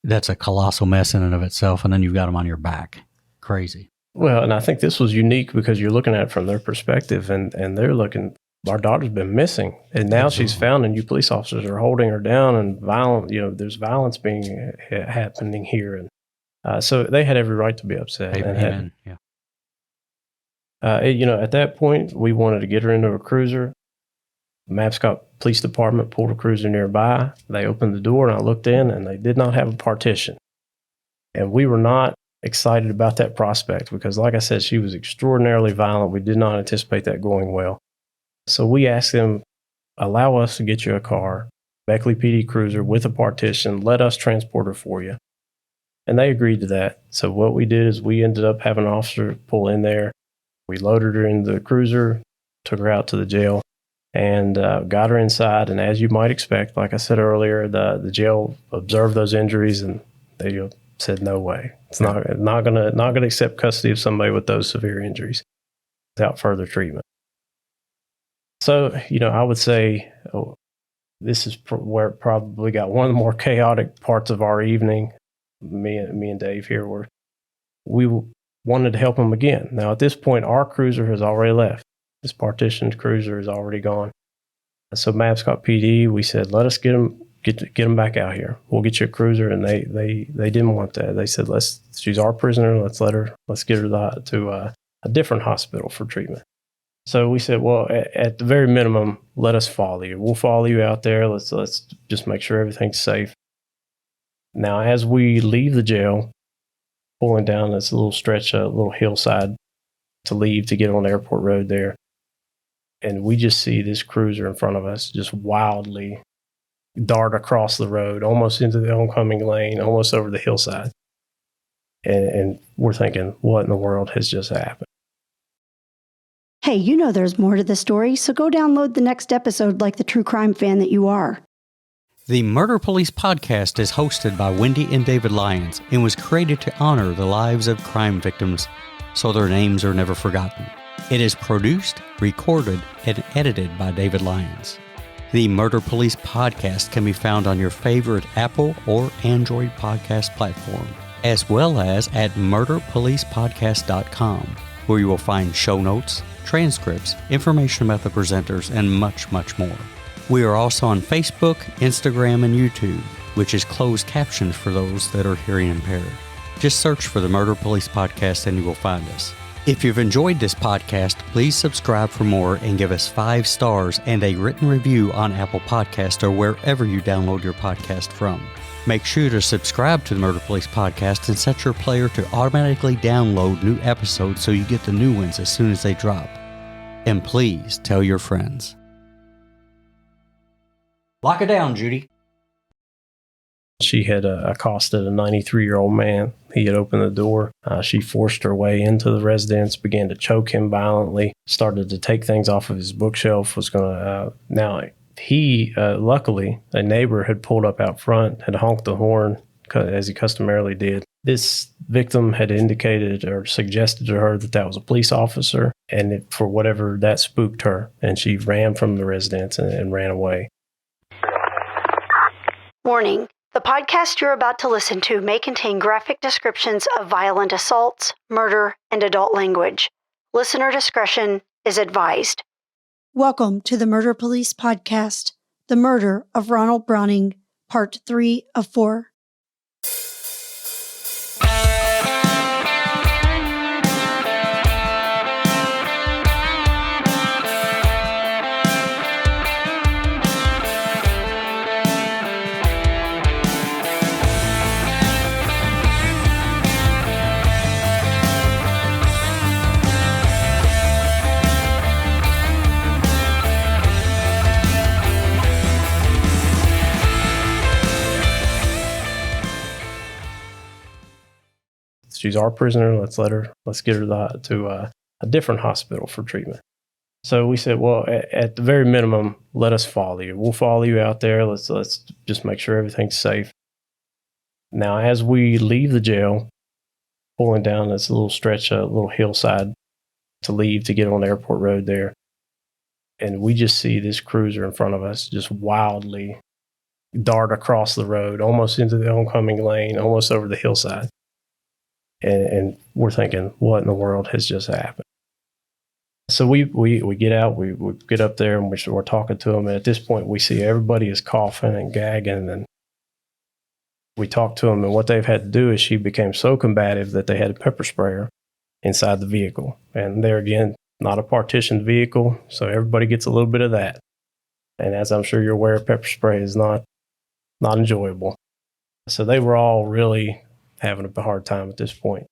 that's a colossal mess in and of itself, and then you've got them on your back. Crazy. Well, and I think this was unique because you're looking at it from their perspective, and they're looking, our daughter's been missing, and now Absolutely. She's found, and you police officers are holding her down, and there's violence happening here. And so they had every right to be upset. Amen. At that point, we wanted to get her into a cruiser. Mapscott Police Department pulled a cruiser nearby. They opened the door, and I looked in, and they did not have a partition. And we were not excited about that prospect because, like I said, she was extraordinarily violent. We did not anticipate that going well. So we asked them, allow us to get you a car, Beckley PD cruiser with a partition. Let us transport her for you. And they agreed to that. So what we did is we ended up having an officer pull in there. We loaded her in the cruiser, took her out to the jail, and got her inside. And as you might expect, like I said earlier, the jail observed those injuries, and they said, no way. It's not gonna accept custody of somebody with those severe injuries without further treatment. So, I would say this is where it probably got one of the more chaotic parts of our evening. Me and Dave here were, we wanted to help him again. Now, at this point, our cruiser has already left. This partitioned cruiser is already gone. So Mapscott PD, we said, let us get him get them back out here. We'll get you a cruiser." And they didn't want that. They said, "She's our prisoner. Let's get her to a different hospital for treatment." So we said, "Well, at the very minimum, let us follow you. We'll follow you out there. Let's just make sure everything's safe." Now, as we leave the jail, pulling down this little stretch, a little hillside to leave to get on Airport Road there, and we just see this cruiser in front of us just wildly dart across the road, almost into the oncoming lane, almost over the hillside. And we're thinking, what in the world has just happened? Hey, you know there's more to the story, so go download the next episode like the true crime fan that you are. The Murder Police podcast is hosted by Wendy and David Lyons and was created to honor the lives of crime victims so their names are never forgotten. It is produced, recorded, and edited by David Lyons. The Murder Police podcast can be found on your favorite Apple or Android podcast platform, as well as at murderpolicepodcast.com, where you will find show notes, transcripts, information about the presenters, and much, much more. We are also on Facebook, Instagram, and YouTube, which is closed captions for those that are hearing impaired. Just search for the Murder Police Podcast and you will find us. If you've enjoyed this podcast, please subscribe for more and give us 5 stars and a written review on Apple Podcast or wherever you download your podcast from. Make sure to subscribe to the Murder Police Podcast and set your player to automatically download new episodes so you get the new ones as soon as they drop. And please tell your friends. Lock it down, Judy. She had accosted a 93-year-old man. He had opened the door. She forced her way into the residence, began to choke him violently, started to take things off of his bookshelf, was going to... Now, he, luckily, a neighbor had pulled up out front, had honked the horn, as he customarily did. This victim had indicated or suggested to her that that was a police officer, and for whatever, that spooked her, and she ran from the residence and ran away. Warning. The podcast you're about to listen to may contain graphic descriptions of violent assaults, murder, and adult language. Listener discretion is advised. Welcome to the Murder Police Podcast, The Murder of Ronald Browning, Part 3 of 4. She's our prisoner. Let's get her to a different hospital for treatment. So we said, well, at the very minimum, let us follow you. We'll follow you out there. Let's just make sure everything's safe. Now, as we leave the jail, pulling down this little stretch, a little hillside to leave to get on Airport Road there, and we just see this cruiser in front of us just wildly dart across the road, almost into the oncoming lane, almost over the hillside. And we're thinking, what in the world has just happened? So we get out, we get up there, and we're talking to them. And at this point, we see everybody is coughing and gagging. And we talk to them, and what they've had to do is she became so combative that they had a pepper sprayer inside the vehicle. And there again, not a partitioned vehicle, so everybody gets a little bit of that. And as I'm sure you're aware, pepper spray is not enjoyable. So they were all really having a hard time at this point.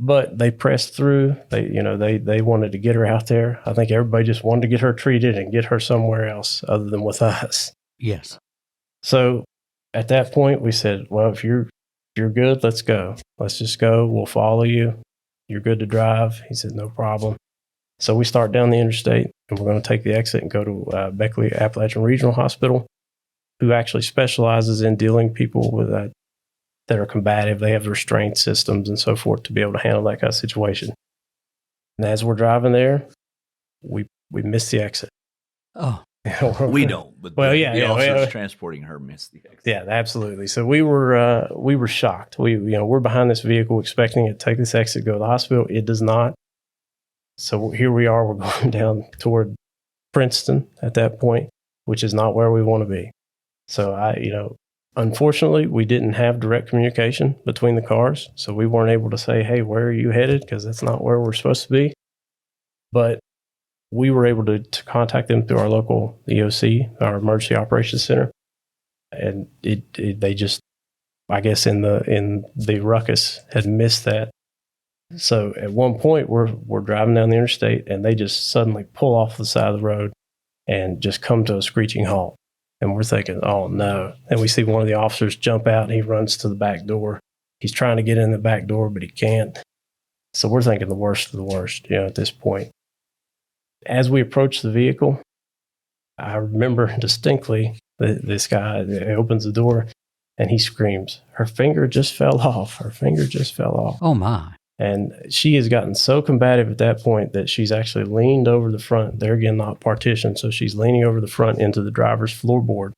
But they pressed through. They wanted to get her out there. I think everybody just wanted to get her treated and get her somewhere else other than with us. Yes. So at that point, we said, well, if you're good, let's go. Let's just go. We'll follow you. You're good to drive. He said, no problem. So we start down the interstate, and we're going to take the exit and go to Beckley Appalachian Regional Hospital, who actually specializes in dealing people with that are combative. They have restraint systems and so forth to be able to handle that kind of situation. And as we're driving there, we missed the exit. Oh, we don't. But the officers transporting her missed the exit. Yeah, absolutely. So we were shocked. We're behind this vehicle expecting it to take this exit, go to the hospital. It does not. So here we are. We're going down toward Princeton at that point, which is not where we want to be. So unfortunately, we didn't have direct communication between the cars. So we weren't able to say, hey, where are you headed? Because that's not where we're supposed to be. But we were able to contact them through our local EOC, our Emergency Operations Center. And they just, I guess in the ruckus, had missed that. So at one point, we're driving down the interstate, and they just suddenly pull off the side of the road and just come to a screeching halt. And we're thinking, oh, no. And we see one of the officers jump out, and he runs to the back door. He's trying to get in the back door, but he can't. So we're thinking the worst of the worst, at this point. As we approach the vehicle, I remember distinctly this guy opens the door, and he screams, her finger just fell off. Her finger just fell off. Oh, my. And she has gotten so combative at that point that she's actually leaned over the front. There again, not partitioned. So she's leaning over the front into the driver's floorboard.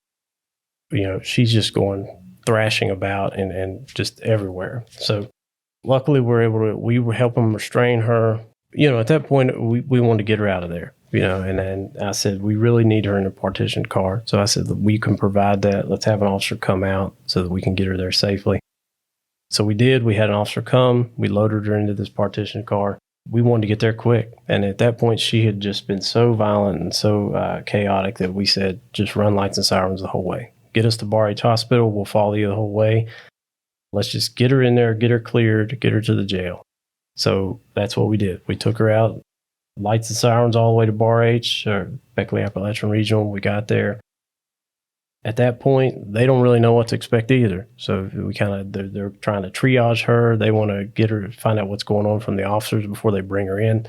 She's just going thrashing about and just everywhere. So luckily we were helping restrain her. At that point, we wanted to get her out of there, and then I said, we really need her in a partitioned car. So I said, we can provide that. Let's have an officer come out so that we can get her there safely. So we did. We had an officer come. We loaded her into this partitioned car. We wanted to get there quick. And at that point, she had just been so violent and so chaotic that we said, just run lights and sirens the whole way. Get us to Bar H Hospital. We'll follow you the whole way. Let's just get her in there, get her cleared, get her to the jail. So that's what we did. We took her out, lights and sirens all the way to Bar H, or Beckley Appalachian Regional. We got there. At that point, they don't really know what to expect either. So we they're trying to triage her. They want to get her, find out what's going on from the officers before they bring her in.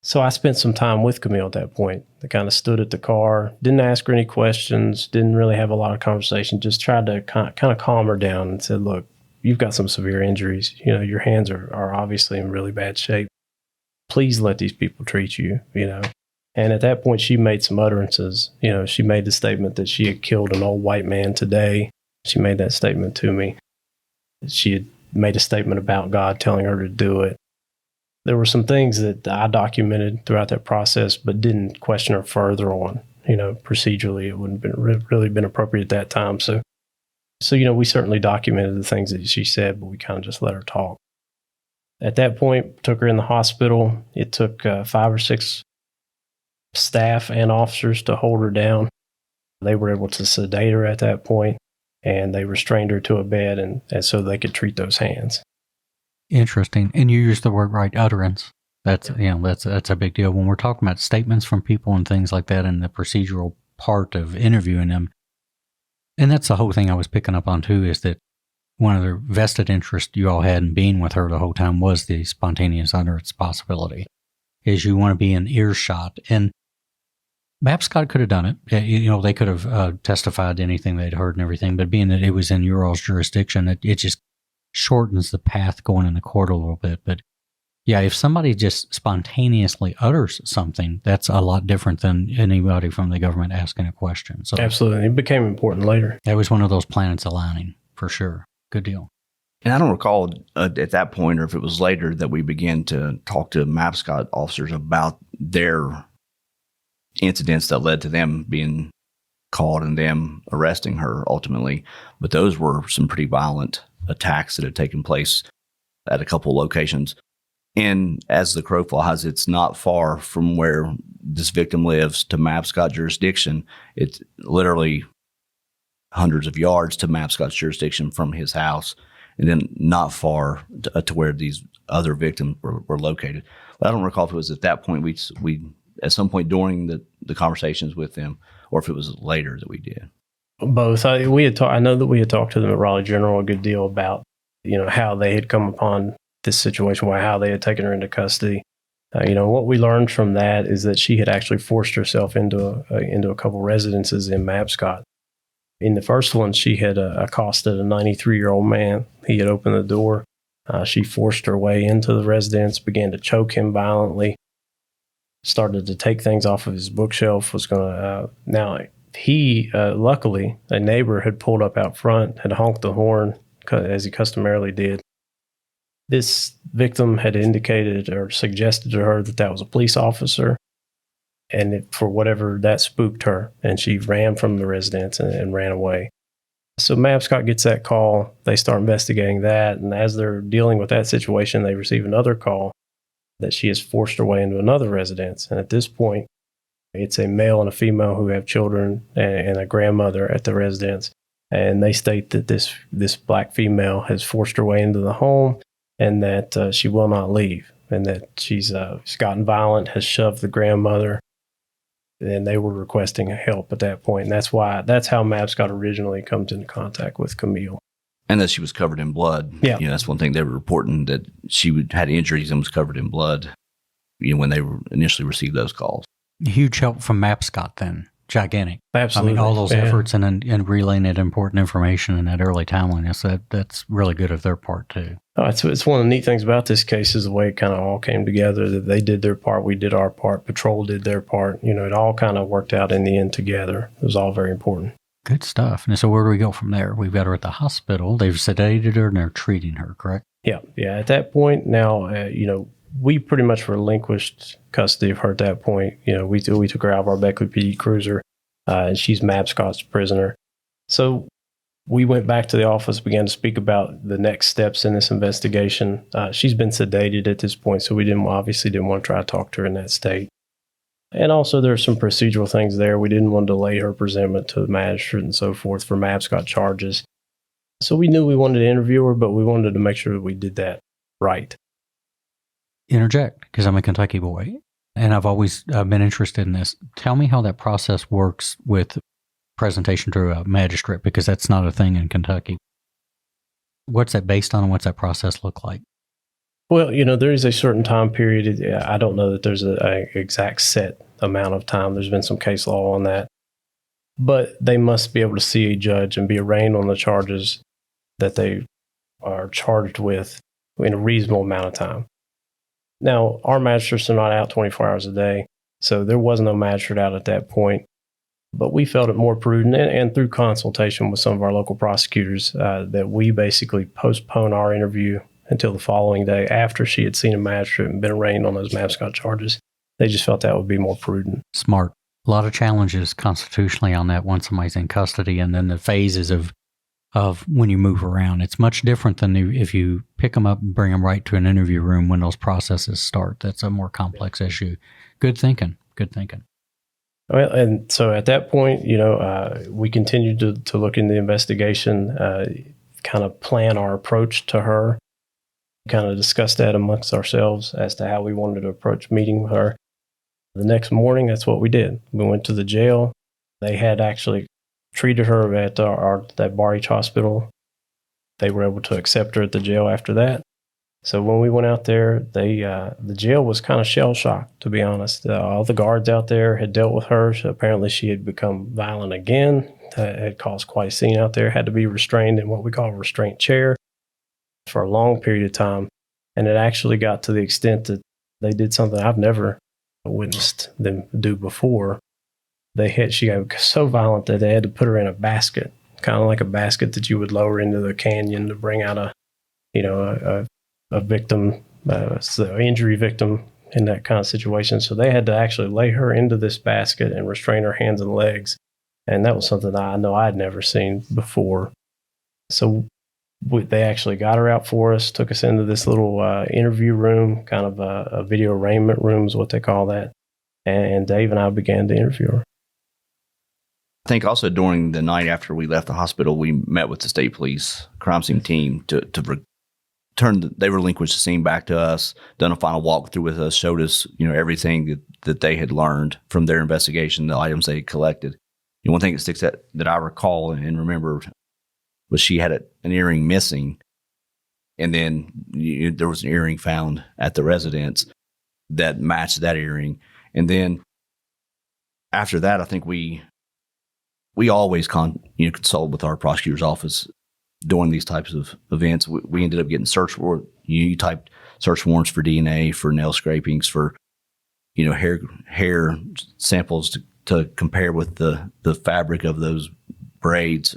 So I spent some time with Camille at that point. I kind of stood at the car, didn't ask her any questions, didn't really have a lot of conversation, just tried to kind of calm her down and said, look, you've got some severe injuries. Your hands are obviously in really bad shape. Please let these people treat you, And at that point, she made some utterances. She made the statement that she had killed an old white man today. She made that statement to me. She had made a statement about God telling her to do it. There were some things that I documented throughout that process, but didn't question her further on. Procedurally, it wouldn't have really been appropriate at that time. So, we certainly documented the things that she said, but we kind of just let her talk. At that point, took her in the hospital. It took 5 or 6 staff and officers to hold her down. They were able to sedate her at that point, and they restrained her to a bed and so they could treat those hands. Interesting. And you used the word right, utterance. That's a big deal. When we're talking about statements from people and things like that and the procedural part of interviewing them, and that's the whole thing I was picking up on too, is that one of the vested interests you all had in being with her the whole time was the spontaneous utterance possibility, is you want to be in earshot. And Babscott could have done it. They could have testified to anything they'd heard and everything, but being that it was in your all's jurisdiction, it just shortens the path going in the court a little bit. But yeah, if somebody just spontaneously utters something, that's a lot different than anybody from the government asking a question. So absolutely. It became important later. That was one of those planets aligning, for sure. Good deal. And I don't recall at that point, or if it was later, that we began to talk to Mapscott officers about their incidents that led to them being called and them arresting her ultimately. But those were some pretty violent attacks that had taken place at a couple locations. And as the crow flies, it's not far from where this victim lives to Mapscott jurisdiction. It's literally hundreds of yards to Mapscott's jurisdiction from his house, and then not far to where these other victims were located. But I don't recall if it was at that point we at some point during the conversations with them, or if it was later that we did. Both. I know that we had talked to them at Raleigh General a good deal about how they had come upon this situation, how they had taken her into custody. What we learned from that is that she had actually forced herself into a couple residences in Mapscott. In the first one, she had accosted a 93-year-old man. He had opened the door. She forced her way into the residence, began to choke him violently, started to take things off of his bookshelf, was going to... Now, he, luckily, a neighbor had pulled up out front, had honked the horn, as he customarily did. This victim had indicated or suggested to her that was a police officer. And for whatever, that spooked her, and she ran from the residence and ran away. So Mabscott gets that call. They start investigating that. And as they're dealing with that situation, they receive another call that she has forced her way into another residence. And at this point, it's a male and a female who have children and a grandmother at the residence. And they state that this black female has forced her way into the home and that she will not leave, and that she's gotten violent, has shoved the grandmother. And they were requesting help at that point. And that's how Mabscott originally comes into contact with Camille. And that she was covered in blood. Yeah. That's one thing they were reporting, that she had injuries and was covered in blood, when they initially received those calls. Huge help from Mabscott then. Gigantic. Absolutely. I mean, all those efforts and relaying that important information and that early timeliness, that's really good of their part too. Oh, it's one of the neat things about this case is the way it kind of all came together, that they did their part, we did our part, Patrol did their part. It all kind of worked out in the end together. It was all very important. Good stuff. And so where do we go from there? We've got her at the hospital. They've sedated her and they're treating her, correct? Yeah. At that point now, we pretty much relinquished custody of her at that point. We took her out of our Beckley PD cruiser, and she's Mabscott's prisoner. So we went back to the office, began to speak about the next steps in this investigation. She's been sedated at this point, so we obviously didn't want to try to talk to her in that state. And also there are some procedural things there. We didn't want to delay her presentment to the magistrate and so forth for Mabscott charges. So we knew we wanted to interview her, but we wanted to make sure that we did that right. Interject, because I'm a Kentucky boy, and I've always been interested in this. Tell me how that process works with presentation to a magistrate, because that's not a thing in Kentucky. What's that based on, and what's that process look like? Well, there is a certain time period. I don't know that there's an exact set amount of time. There's been some case law on that. But they must be able to see a judge and be arraigned on the charges that they are charged with in a reasonable amount of time. Now, our magistrates are not out 24 hours a day, so there was no magistrate out at that point. But we felt it more prudent, and through consultation with some of our local prosecutors, that we basically postpone our interview until the following day after she had seen a magistrate and been arraigned on those Mabscott charges. They just felt that would be more prudent. Smart. A lot of challenges constitutionally on that once somebody's in custody, and then the phases of when you move around. It's much different than if you pick them up and bring them right to an interview room when those processes start. That's a more complex issue. Good thinking. Well, and so at that point, we continued to look into the investigation, kind of plan our approach to her, kind of discuss that amongst ourselves as to how we wanted to approach meeting with her. The next morning, that's what we did. We went to the jail. They had actually treated her at that Bar H hospital. They were able to accept her at the jail after that. So when we went out there, the jail was kind of shell-shocked, to be honest. All the guards out there had dealt with her. So apparently she had become violent again, had caused quite a scene out there, had to be restrained in what we call a restraint chair for a long period of time. And it actually got to the extent that they did something I've never witnessed them do before. She got so violent that they had to put her in a basket, kind of like a basket that you would lower into the canyon to bring out a victim, injury victim in that kind of situation. So they had to actually lay her into this basket and restrain her hands and legs. And that was something I know I'd never seen before. So they actually got her out for us, took us into this little interview room, kind of a video arraignment room is what they call that. And Dave and I began to interview her. I think also during the night after we left the hospital, we met with the state police crime scene team to they relinquished the scene back to us, done a final walkthrough with us, showed us, everything that they had learned from their investigation, the items they had collected. One thing that sticks out that I recall and remember was she had an earring missing, and then there was an earring found at the residence that matched that earring. And then after that, I think we always consult with our prosecutor's office during these types of events. We ended up getting search warrant. You typed search warrants for DNA, for nail scrapings, for hair samples to compare with the fabric of those braids.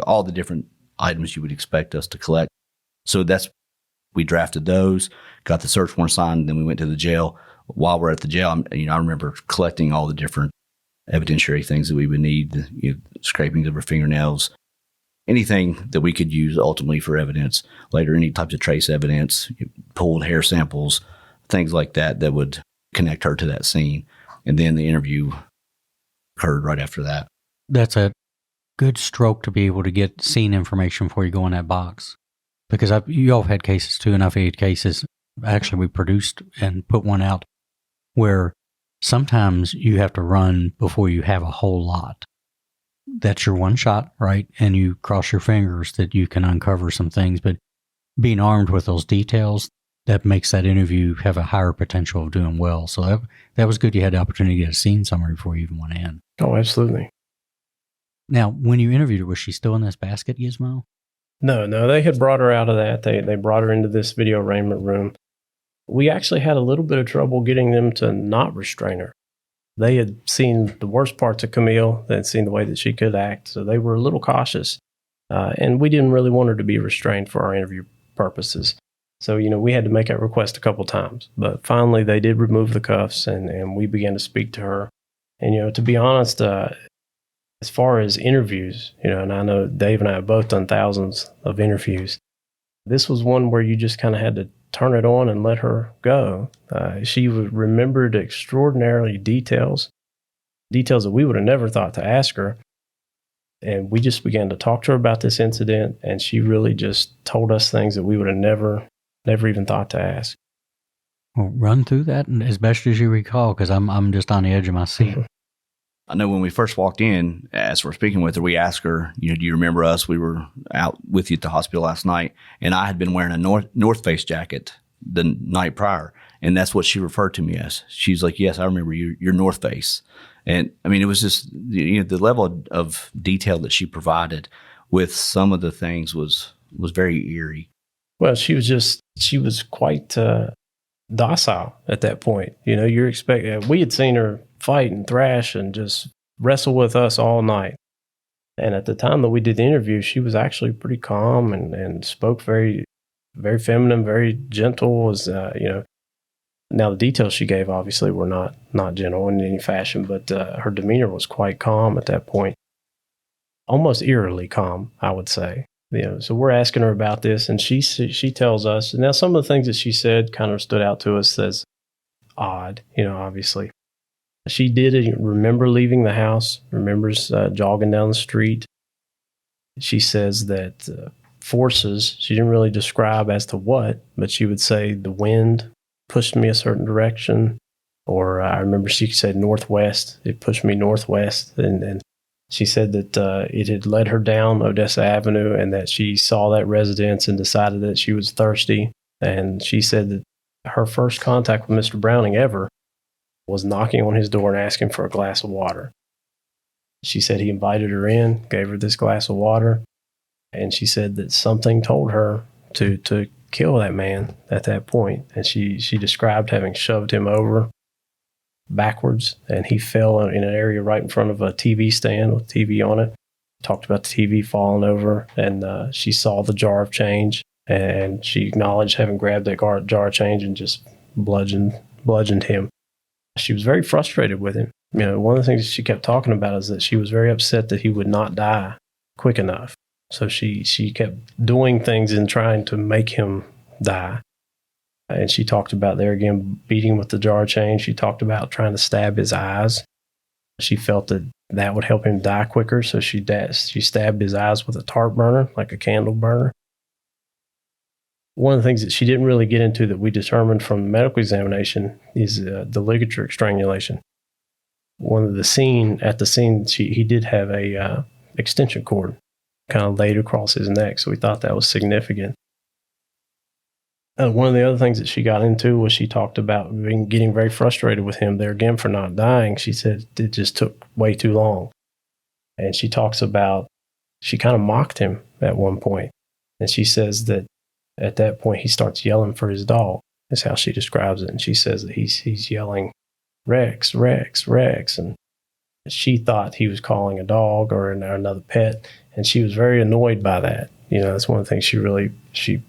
All the different items you would expect us to collect. So we drafted those, got the search warrant signed, and then we went to the jail while we're at the jail, I remember collecting all the different evidentiary things that we would need, scrapings of her fingernails, anything that we could use ultimately for evidence later, any types of trace evidence, pulled hair samples, things like that would connect her to that scene. And then the interview occurred right after that. That's a good stroke to be able to get scene information before you go in that box. Because you all have had cases too, and I've had cases, actually we produced and put one out where sometimes you have to run before you have a whole lot. That's your one shot, right? And you cross your fingers that you can uncover some things. But being armed with those details, that makes that interview have a higher potential of doing well. So that was good you had the opportunity to get a scene summary before you even went in. Oh, absolutely. Now, when you interviewed her, was she still in this basket, Gizmo? No, they had brought her out of that. They brought her into this video arraignment room. We actually had a little bit of trouble getting them to not restrain her. They had seen the worst parts of Camille. They had seen the way that she could act, so they were a little cautious. And we didn't really want her to be restrained for our interview purposes. So, we had to make that request a couple times. But finally, they did remove the cuffs, and we began to speak to her. And, to be honest, as far as interviews, and I know Dave and I have both done thousands of interviews, this was one where you just kind of had to turn it on and let her go. She remembered extraordinarily details that we would have never thought to ask her. And we just began to talk to her about this incident, and she really just told us things that we would have never even thought to ask. Well, run through that as best as you recall, because I'm just on the edge of my seat. I know when we first walked in, as we're speaking with her, we asked her, do you remember us? We were out with you at the hospital last night, and I had been wearing a North Face jacket the night prior, and that's what she referred to me as. She's like, yes, I remember you, your North Face. And I mean, it was just, the level of detail that she provided with some of the things was very eerie. Well, she was quite docile at that point. You're expecting, we had seen her fight and thrash and just wrestle with us all night. And at the time that we did the interview, she was actually pretty calm and spoke very, very feminine, very gentle. Now the details she gave obviously were not gentle in any fashion, but her demeanor was quite calm at that point, almost eerily calm, I would say. So we're asking her about this, and she tells us. And now some of the things that she said kind of stood out to us as odd. Obviously, she did remember leaving the house. Remembers jogging down the street. She says that forces. She didn't really describe as to what, but she would say the wind pushed me a certain direction, or I remember she said northwest. It pushed me northwest, and she said that it had led her down Odessa Avenue, and that she saw that residence and decided that she was thirsty. And she said that her first contact with Mr. Browning ever was knocking on his door and asking for a glass of water. She said he invited her in, gave her this glass of water, and she said that something told her to kill that man at that point. And she described having shoved him over backwards, and he fell in an area right in front of a TV stand with TV on it. Talked about the TV falling over, and she saw the jar of change, and she acknowledged having grabbed that jar of change and just bludgeoned him. She was very frustrated with him. One of the things that she kept talking about is that she was very upset that he would not die quick enough. So she kept doing things and trying to make him die. And she talked about there again, beating with the jar of change. She talked about trying to stab his eyes. She felt that would help him die quicker. So she stabbed his eyes with a tart burner, like a candle burner. One of the things that she didn't really get into that we determined from the medical examination is the ligature strangulation. At the scene, he did have a extension cord kind of laid across his neck. So we thought that was significant. One of the other things that she got into was she talked about getting very frustrated with him there again for not dying. She said it just took way too long. And she talks about, she kind of mocked him at one point. And she says that at that point he starts yelling for his dog, is how she describes it. And she says that he's yelling, Rex, Rex, Rex. And she thought he was calling a dog or another pet. And she was very annoyed by that. That's one of the things she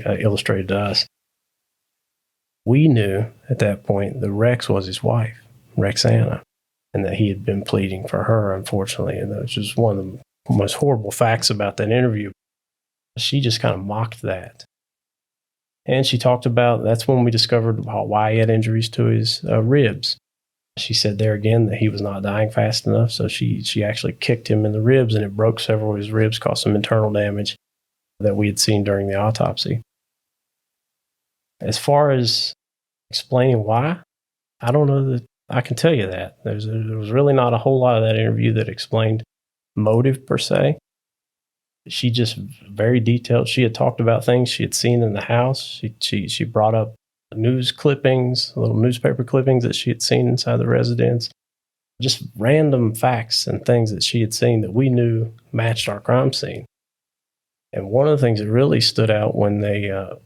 illustrated to us. We knew at that point that Rex was his wife, Rexanna, and that he had been pleading for her, unfortunately. And that was just one of the most horrible facts about that interview. She just kind of mocked that. And she talked about, that's when we discovered why he had injuries to his ribs. She said there again that he was not dying fast enough, so she actually kicked him in the ribs, and it broke several of his ribs, caused some internal damage that we had seen during the autopsy. As far as explaining why, I don't know that I can tell you that. There was really not a whole lot of that interview that explained motive per se. She just very detailed. She had talked about things she had seen in the house. She brought up news clippings, little newspaper clippings that she had seen inside the residence. Just random facts and things that she had seen that we knew matched our crime scene. And one of the things that really stood out when the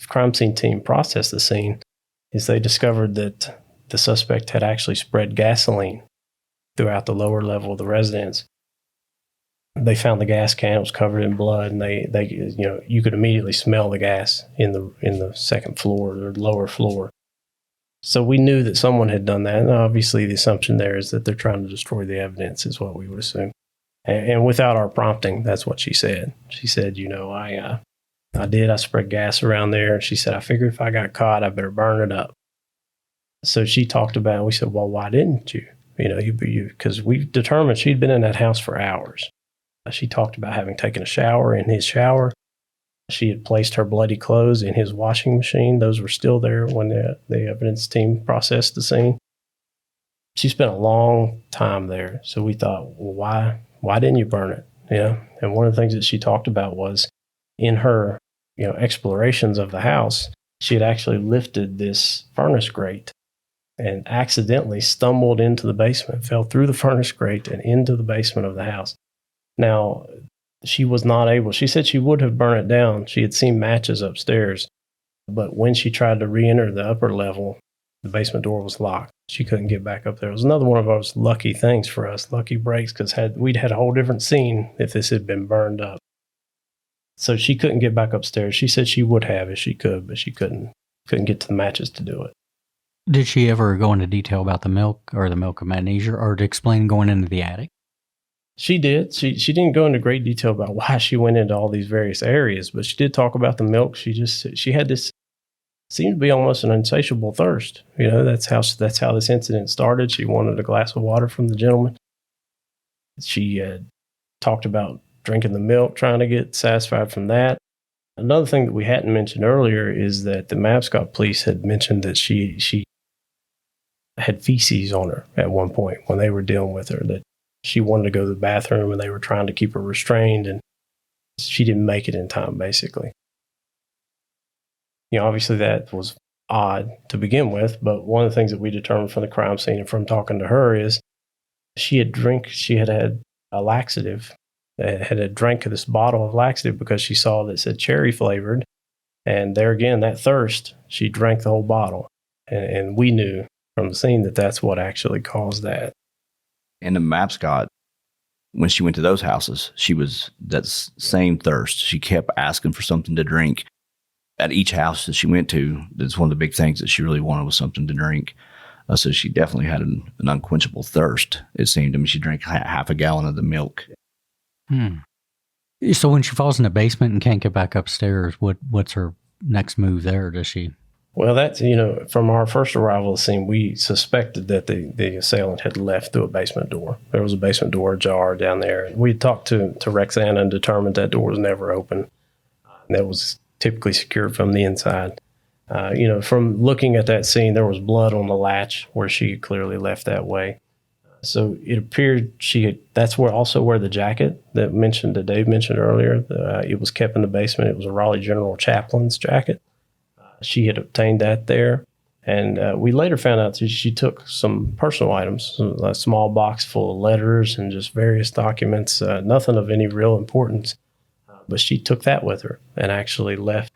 crime scene team processed the scene is they discovered that the suspect had actually spread gasoline throughout the lower level of the residence. They found the gas can was covered in blood, and they you could immediately smell the gas in the second floor or lower floor. So we knew that someone had done that, and obviously the assumption there is that they're trying to destroy the evidence, is what we would assume. And without our prompting, that's what she said. She said, I spread gas around there, and she said, I figured if I got caught, I better burn it up. So she talked about, we said, well, why didn't you? Because we determined she'd been in that house for hours. She talked about having taken a shower in his shower. She had placed her bloody clothes in his washing machine. Those were still there when the evidence team processed the scene. She spent a long time there. So we thought, well, why didn't you burn it? And one of the things that she talked about was in her, explorations of the house, she had actually lifted this furnace grate and accidentally stumbled into the basement, fell through the furnace grate and into the basement of the house. Now, she was not able, she said she would have burned it down. She had seen matches upstairs, but when she tried to re-enter the upper level, the basement door was locked. She couldn't get back up there. It was another one of those lucky things for us, lucky breaks, because we'd had a whole different scene if this had been burned up. So she couldn't get back upstairs. She said she would have if she could, but she couldn't get to the matches to do it. Did she ever go into detail about the milk or the milk of magnesia, or to explain going into the attic? She did. She didn't go into great detail about why she went into all these various areas, but she did talk about the milk. She had this, seemed to be almost an insatiable thirst. That's how this incident started. She wanted a glass of water from the gentleman. She talked about drinking the milk, trying to get satisfied from that. Another thing that we hadn't mentioned earlier is that the Mabscott police had mentioned that she had feces on her at one point when they were dealing with her, that she wanted to go to the bathroom and they were trying to keep her restrained, and she didn't make it in time, basically. Obviously that was odd to begin with, but one of the things that we determined from the crime scene and from talking to her is she had had a laxative, had drank this bottle of laxative because she saw that it said cherry flavored. And there again, that thirst, she drank the whole bottle. And we knew from the scene that that's what actually caused that. And the Mabscott, when she went to those houses, she was that same thirst. She kept asking for something to drink. At each house that she went to, that's one of the big things that she really wanted was something to drink. So she definitely had an unquenchable thirst, it seemed to me. She drank half a gallon of the milk. So when she falls in the basement and can't get back upstairs, what's her next move there? Does she? Well, that's, from our first arrival at the scene, we suspected that the assailant had left through a basement door. There was a basement door ajar down there. We talked to Rexanna and determined that door was never open. That was typically secured from the inside. From looking at that scene, there was blood on the latch where she had clearly left that way. So it appeared that's where the jacket that Dave mentioned earlier, it was kept in the basement. It was a Raleigh General Chaplain's jacket. She had obtained that there. And we later found out that she took some personal items, a small box full of letters and just various documents, nothing of any real importance. But she took that with her and actually left.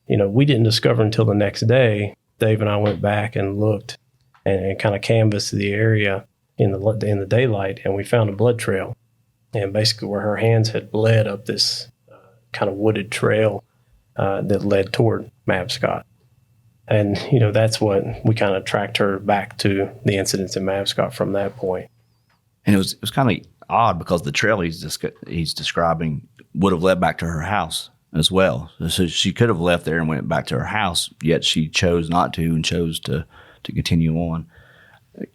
We didn't discover until the next day. Dave and I went back and looked and kind of canvassed the area in the daylight, and we found a blood trail, and basically where her hands had bled up this kind of wooded trail that led toward Mabscott. And, that's what we kind of tracked her back to the incidents in Mavscott from that point. And it was kind of odd because the trail he's describing would have led back to her house as well. So she could have left there and went back to her house, yet she chose not to and chose to continue on.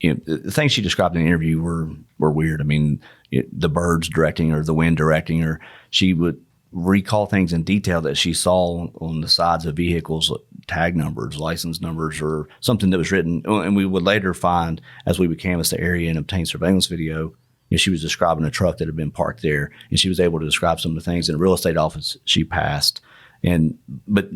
The things she described in the interview were weird. I mean, the birds directing her, the wind directing her. She would recall things in detail that she saw on the sides of vehicles, tag numbers, license numbers, or something that was written. And we would later find, as we would canvass the area and obtain surveillance video, she was describing a truck that had been parked there, and she was able to describe some of the things in a real estate office she passed. But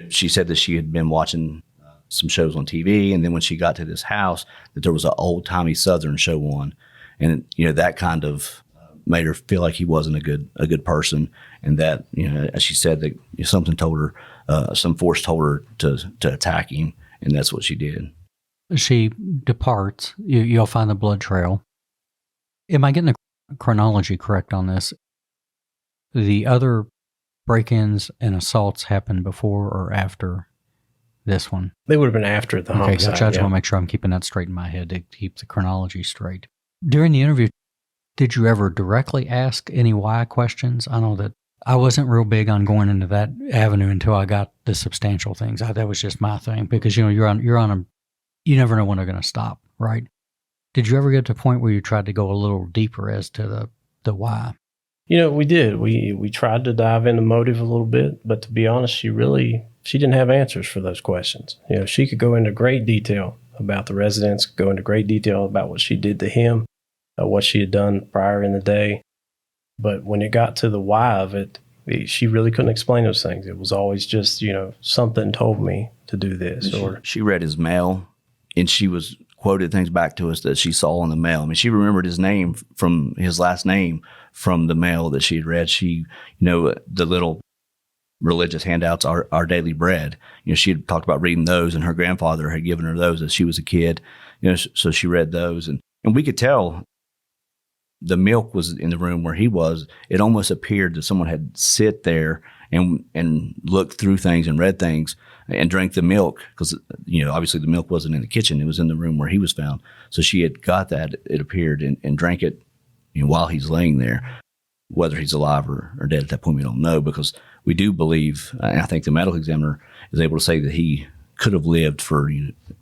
she said that she had been watching some shows on TV, and then when she got to this house, that there was an old-timey Southern show on, and that kind of made her feel like he wasn't a good person, and that as she said, that something told her, some force told her to attack him, and that's what she did. She departs. You'll find the blood trail. Am I getting the chronology correct on this? The other break-ins and assaults happened before or after this one? They would have been after the homicide. Okay, I just want to make sure I'm keeping that straight in my head to keep the chronology straight. During the interview, did you ever directly ask any why questions? I know that I wasn't real big on going into that avenue until I got the substantial things. That was just my thing because you're on you never know when they're going to stop, right? Did you ever get to a point where you tried to go a little deeper as to the why? We did. We tried to dive into motive a little bit, but to be honest, she didn't have answers for those questions. She could go into great detail about the residents, go into great detail about what she did to him, what she had done prior in the day. But when it got to the why of it, she really couldn't explain those things. It was always just, something told me to do this. She read his mail, and she was quoted things back to us that she saw in the mail. I mean, she remembered his name from his last name from the mail that she had read. She, the little religious handouts, our daily bread. She had talked about reading those, and her grandfather had given her those as she was a kid. So she read those, and we could tell the milk was in the room where he was. It almost appeared that someone had sit there and looked through things and read things and drank the milk because, obviously the milk wasn't in the kitchen. It was in the room where he was found. So she had got that, it appeared, and drank it while he's laying there. Whether he's alive or dead at that point, we don't know, because we do believe, and I think the medical examiner is able to say that he could have lived for,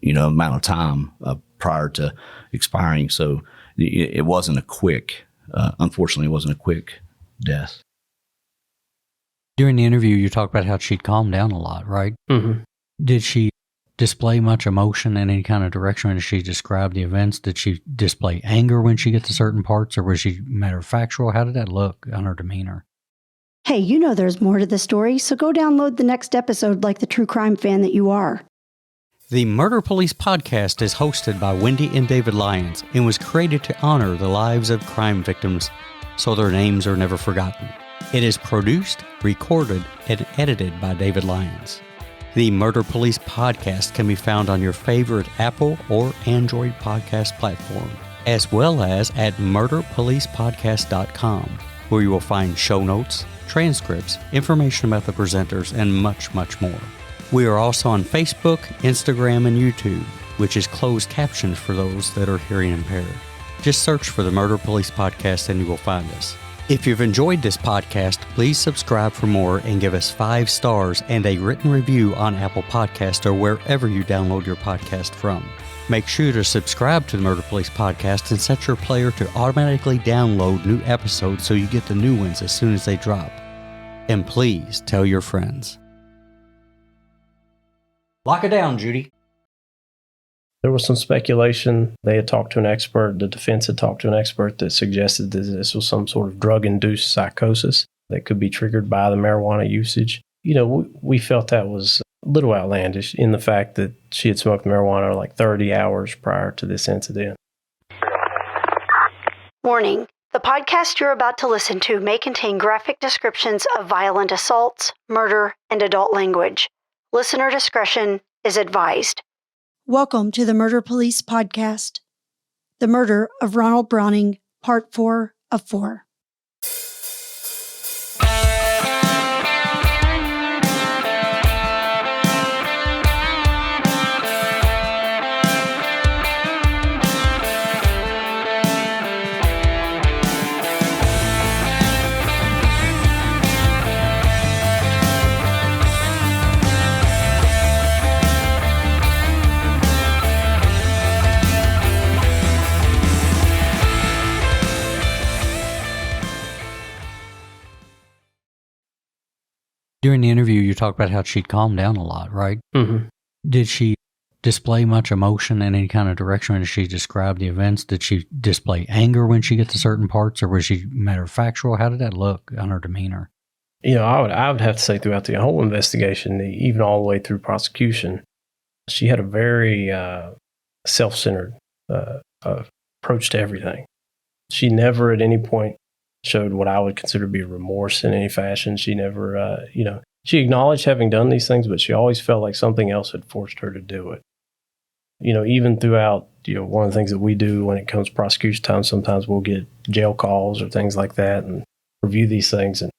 amount of time prior to expiring. So it wasn't a quick, unfortunately, it wasn't a quick death. During the interview, you talked about how she'd calmed down a lot, right? Mm-hmm. Did she display much emotion in any kind of direction when she described the events? Did she display anger when she gets to certain parts, or was she matter-of-factual? How did that look on her demeanor? Hey, there's more to the story, so go download the next episode like the true crime fan that you are. The Murder Police podcast is hosted by Wendy and David Lyons and was created to honor the lives of crime victims so their names are never forgotten. It is produced, recorded, and edited by David Lyons. The Murder Police podcast can be found on your favorite Apple or Android podcast platform, as well as at murderpolicepodcast.com, where you will find show notes, transcripts, information about the presenters, and much, much more. We are also on Facebook, Instagram, and YouTube, which is closed captions for those that are hearing impaired. Just search for the Murder Police podcast and you will find us. If you've enjoyed this podcast, please subscribe for more and give us 5 stars and a written review on Apple Podcasts or wherever you download your podcast from. Make sure to subscribe to the Murder Police podcast and set your player to automatically download new episodes so you get the new ones as soon as they drop. And please tell your friends. Lock it down, Judy. There was some speculation. They had talked to an expert. The defense had talked to an expert that suggested that this was some sort of drug-induced psychosis that could be triggered by the marijuana usage. We felt that was a little outlandish in the fact that she had smoked marijuana like 30 hours prior to this incident. Warning. The podcast you're about to listen to may contain graphic descriptions of violent assaults, murder, and adult language. Listener discretion is advised. Welcome to the Murder Police Podcast. The Murder of Ronald Browning, Part 4 of 4. During the interview, you talked about how she'd calmed down a lot, right? Mm-hmm. Did she display much emotion in any kind of direction when she described the events? Did she display anger when she gets to certain parts, or was she matter of factual? How did that look on her demeanor? I would have to say throughout the whole investigation, even all the way through prosecution, she had a very self-centered approach to everything. She never at any point showed what I would consider to be remorse in any fashion. She never, she acknowledged having done these things, but she always felt like something else had forced her to do it. Even throughout, one of the things that we do when it comes to prosecution time, sometimes we'll get jail calls or things like that and review these things. And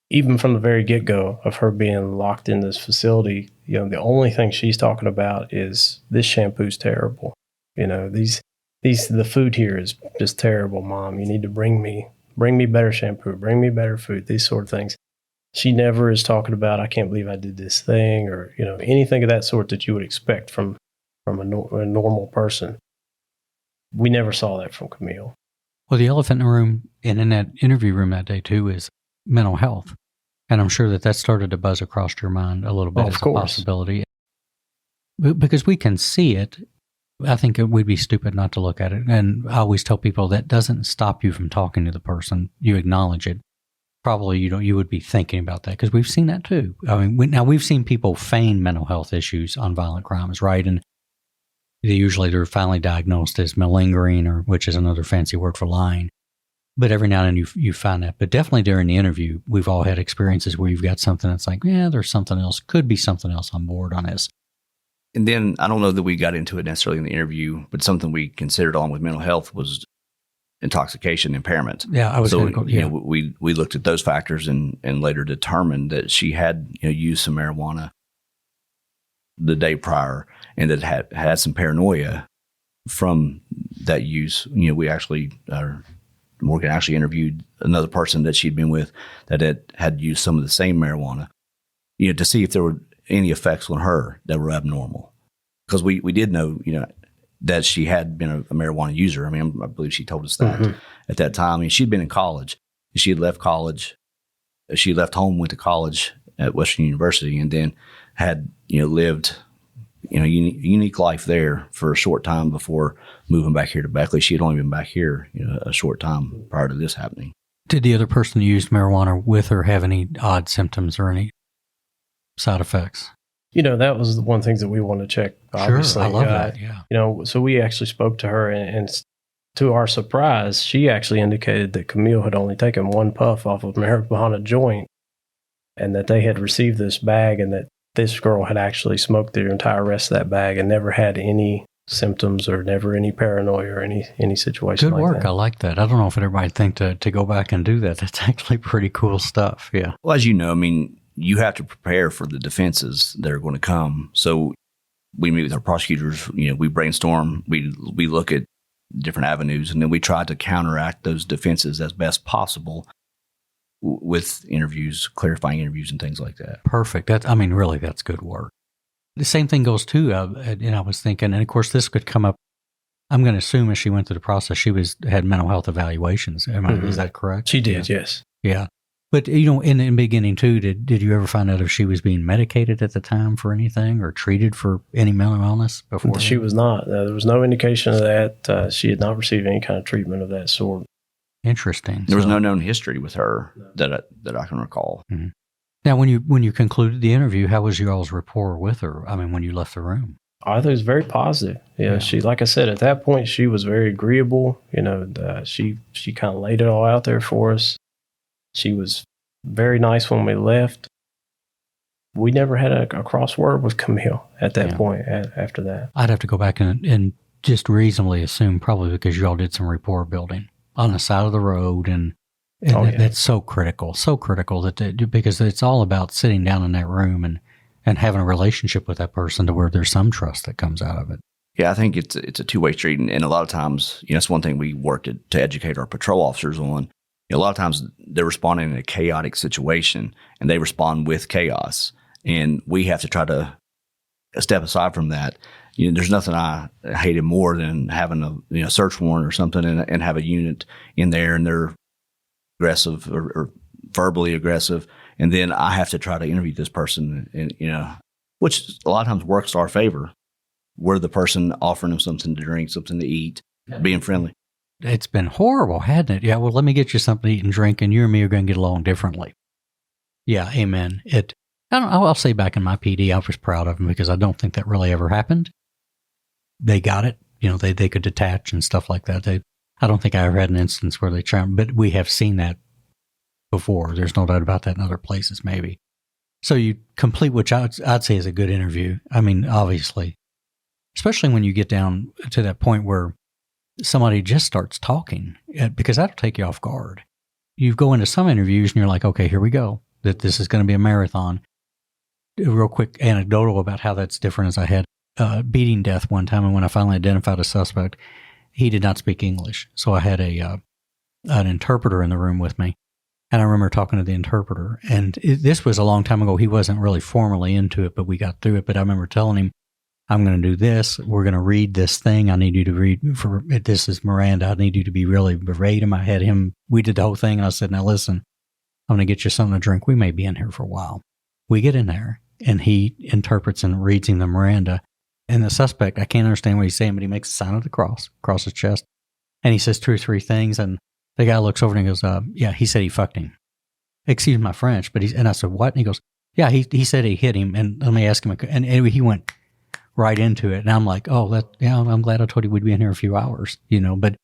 even from the very get-go of her being locked in this facility, the only thing she's talking about is this shampoo's terrible. The food here is just terrible, Mom. You need to bring me better shampoo, bring me better food, these sort of things. She never is talking about, I can't believe I did this thing, or, anything of that sort that you would expect from a normal person. We never saw that from Camille. Well, the elephant in the room and in that interview room that day, too, is mental health. And I'm sure that started to buzz across your mind a little bit as a possibility. Because we can see it. I think it would be stupid not to look at it. And I always tell people that doesn't stop you from talking to the person. You acknowledge it. Probably you would be thinking about that, because we've seen that too. I mean, we've seen people feign mental health issues on violent crimes, right? And they're finally diagnosed as malingering, which is another fancy word for lying. But every now and then you find that. But definitely during the interview, we've all had experiences where you've got something that's like, there's something else, could be something else on board on this. And then I don't know that we got into it necessarily in the interview, but something we considered on with mental health was intoxication impairment. Yeah, I was so going to go, yeah. We looked at those factors and later determined that she had used some marijuana the day prior, and that had some paranoia from that use. Morgan actually interviewed another person that she'd been with that had used some of the same marijuana, to see if there were any effects on her that were abnormal. Because we did know, that she had been a marijuana user. I mean, I believe she told us that at that time. I mean, she'd been in college. She had left college. She left home, went to college at Western University, and then had, lived, unique life there for a short time before moving back here to Beckley. She had only been back here, a short time prior to this happening. Did the other person who used marijuana with her have any odd symptoms or any side effects? That was one of the things that we wanted to check, obviously. Sure, I love that, yeah. So we actually spoke to her, and to our surprise, she actually indicated that Camille had only taken one puff off of marijuana joint, and that they had received this bag, and that this girl had actually smoked the entire rest of that bag and never had any symptoms or never any paranoia or any situation like that. Good work. I like that. I don't know if everybody think to go back and do that. That's actually pretty cool stuff. Yeah. Well, as you know, I mean, you have to prepare for the defenses that are going to come. So we meet with our prosecutors, we brainstorm, we look at different avenues, and then we try to counteract those defenses as best possible with interviews, clarifying interviews and things like that. Perfect. Really, that's good work. The same thing goes too, and I was thinking, and of course this could come up, I'm going to assume as she went through the process, she had mental health evaluations. Is that correct? She did, yes. Yeah. But, in the beginning, too, did you ever find out if she was being medicated at the time for anything or treated for any mental illness before? She was not. There was no indication of that. She had not received any kind of treatment of that sort. Interesting. There was no known history with her that I can recall. Mm-hmm. Now, when you concluded the interview, how was your all's rapport with her? When you left the room? I thought it was very positive. Yeah, she, like I said, at that point, she was very agreeable. She kind of laid it all out there for us. She was very nice when we left. We never had a crossword with Camille at that point after that. I'd have to go back and just reasonably assume, probably because you all did some rapport building on the side of the road. And that's so critical that because it's all about sitting down in that room and having a relationship with that person to where there's some trust that comes out of it. Yeah, I think it's a two-way street. And a lot of times, it's one thing we work to educate our patrol officers on. A lot of times they're responding in a chaotic situation and they respond with chaos. And we have to try to step aside from that. There's nothing I hated more than having a search warrant or something and have a unit in there and they're aggressive or verbally aggressive. And then I have to try to interview this person, and which a lot of times works to our favor. We're the person offering them something to drink, something to eat, being friendly. It's been horrible, hadn't it? Yeah, well, let me get you something to eat and drink, and you and me are going to get along differently. Yeah, amen. I'll say back in my PD, I was proud of them because I don't think that really ever happened. They got it. They could detach and stuff like that. I don't think I ever had an instance where they tried, but we have seen that before. There's no doubt about that in other places, maybe. So you complete, which I'd say is a good interview. I mean, obviously, especially when you get down to that point where somebody just starts talking, because that'll take you off guard. You go into some interviews and you're like, okay, here we go. That this is going to be a marathon. A real quick anecdotal about how that's different is I had a beating death one time, and when I finally identified a suspect, he did not speak English. So I had an interpreter in the room with me, and I remember talking to the interpreter. And this was a long time ago. He wasn't really formally into it, but we got through it. But I remember telling him, I'm going to do this. We're going to read this thing. I need you to read this is Miranda. I need you to be really verbatim. I had him, we did the whole thing. And I said, now listen, I'm going to get you something to drink. We may be in here for a while. We get in there and he interprets and reads him the Miranda. And the suspect, I can't understand what he's saying, but he makes a sign of the cross across his chest. And he says 2 or 3 things. And the guy looks over and he goes, yeah, he said he fucked him. Excuse my French, but and I said, what? And he goes, yeah, he said he hit him. And let me ask him. And anyway, he went right into it. And I'm like, I'm glad I told you we'd be in here a few hours, but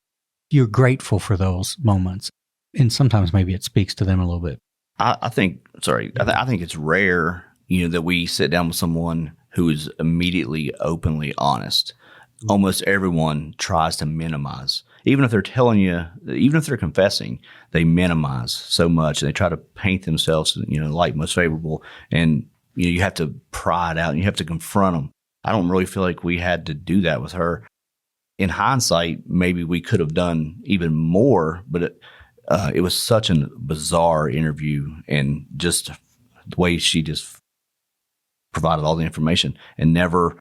you're grateful for those moments. And sometimes maybe it speaks to them a little bit. I think it's rare, that we sit down with someone who is immediately openly honest. Almost everyone tries to minimize. Even if they're telling you, even if they're confessing, they minimize so much. And they try to paint themselves, light most favorable. And, you have to pry it out and you have to confront them. I don't really feel like we had to do that with her. In hindsight, maybe we could have done even more, but it was such a bizarre interview, and just the way she just provided all the information and never,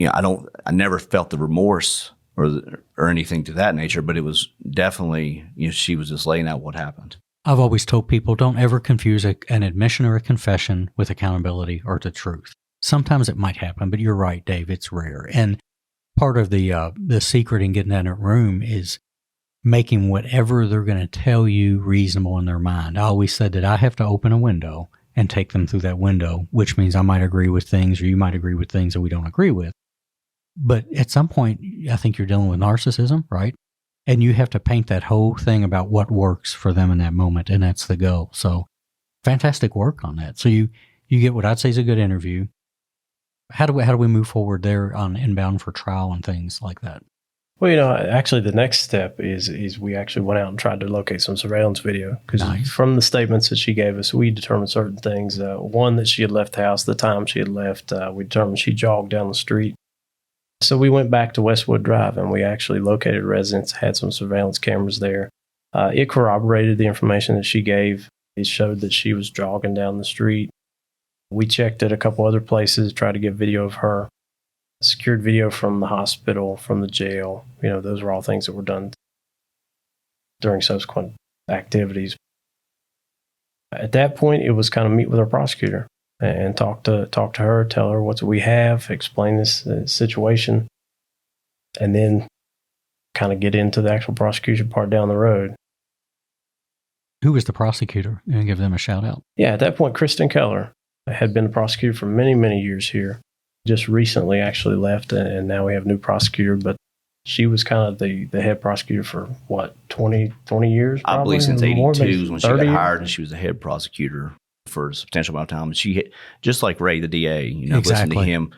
I never felt the remorse or anything to that nature, but it was definitely, she was just laying out what happened. I've always told people, don't ever confuse an admission or a confession with accountability or the truth. Sometimes it might happen, but you're right, Dave, it's rare. And part of the secret in getting in that room is making whatever they're going to tell you reasonable in their mind. I always said that I have to open a window and take them through that window, which means I might agree with things or you might agree with things that we don't agree with. But at some point, I think you're dealing with narcissism, right? And you have to paint that whole thing about what works for them in that moment, and that's the goal. So fantastic work on that. So you get what I'd say is a good interview. How do we move forward there on inbound for trial and things like that? Well, actually the next step is we actually went out and tried to locate some surveillance video, because from the statements that she gave us, we determined certain things. One, that she had left the house, the time she had left. We determined she jogged down the street. So we went back to Westwood Drive and we actually located a residence, had some surveillance cameras there. It corroborated the information that she gave. It showed that she was jogging down the street. We checked at a couple other places, tried to get video of her. Secured video from the hospital, from the jail. Those were all things that were done during subsequent activities. At that point, it was kind of meet with our prosecutor and talk to her, tell her what we have, explain this situation, and then kind of get into the actual prosecution part down the road. Who was the prosecutor? And give them a shout out. Yeah, at that point, Kristen Keller had been the prosecutor for many, many years here. Just recently actually left, and now we have a new prosecutor, but she was kind of the head prosecutor for, 20 years? Probably? I believe since 82 when she got hired, and years? she was the head prosecutor for a substantial amount of time. And she, just like Ray, the DA, Exactly. Listen to him,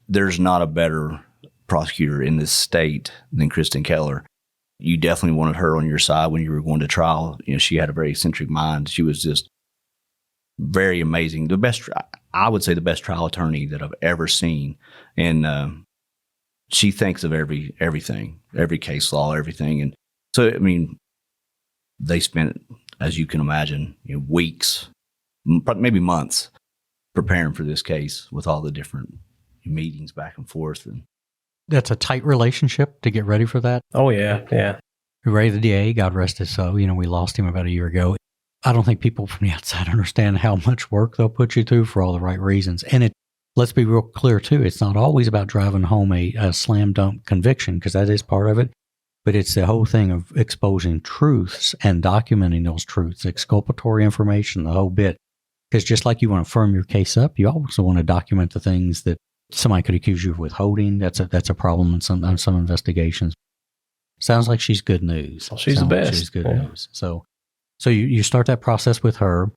there's not a better prosecutor in this state than Kristen Keller. You definitely wanted her on your side when you were going to trial. She had a very eccentric mind. She was just very amazing. I would say the best trial attorney that I've ever seen. And she thinks of everything, every case law, everything. And so, they spent, as you can imagine, weeks, maybe months, preparing for this case with all the different meetings back and forth. And that's a tight relationship to get ready for that. Oh, yeah, yeah. Ray, the DA, God rest his soul, we lost him about a year ago. I don't think people from the outside understand how much work they'll put you through for all the right reasons. And let's be real clear, too. It's not always about driving home a slam dunk conviction, because that is part of it. But it's the whole thing of exposing truths and documenting those truths, exculpatory information, the whole bit. Because just like you want to firm your case up, you also want to document the things that somebody could accuse you of withholding. That's a problem in some investigations. Sounds like she's good news. Well, she's the best. She's good news. So you start that process with her.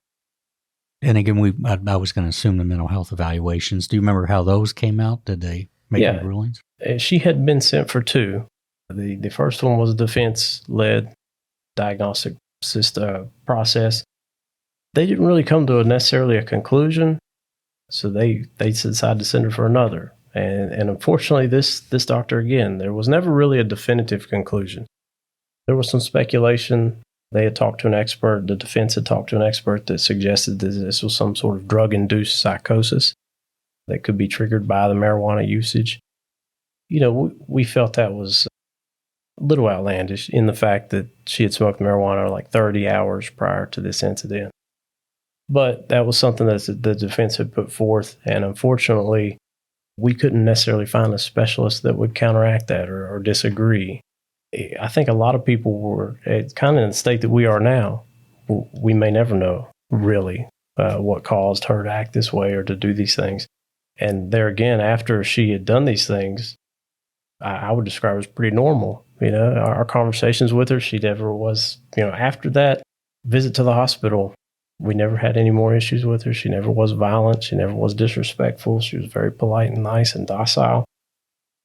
And again, I was going to assume the mental health evaluations. Do you remember how those came out? Did they make any rulings? She had been sent for 2. The first one was a defense-led diagnostic process. They didn't really come to necessarily a conclusion, so they decided to send her for another. And unfortunately, this doctor, again, there was never really a definitive conclusion. There was some speculation. They had talked to an expert. The defense had talked to an expert that suggested that this was some sort of drug-induced psychosis that could be triggered by the marijuana usage. We felt that was a little outlandish in the fact that she had smoked marijuana like 30 hours prior to this incident. But that was something that the defense had put forth, and unfortunately, we couldn't necessarily find a specialist that would counteract that or disagree. I think a lot of people were kind of in the state that we are now. We may never know really what caused her to act this way or to do these things. And there again, after she had done these things, I would describe it as pretty normal. Our conversations with her, she never was, after that visit to the hospital, we never had any more issues with her. She never was violent. She never was disrespectful. She was very polite and nice and docile.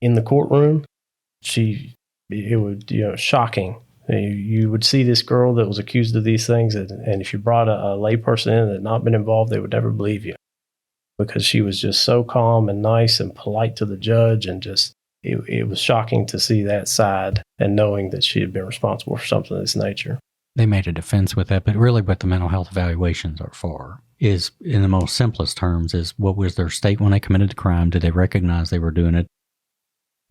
In the courtroom, it would, shocking. You would see this girl that was accused of these things, and if you brought a layperson in that had not been involved, they would never believe you, because she was just so calm and nice and polite to the judge, and just it was shocking to see that side and knowing that she had been responsible for something of this nature. They made a defense with that, but really what the mental health evaluations are for is, in the most simplest terms, is what was their state when they committed the crime? Did they recognize they were doing it?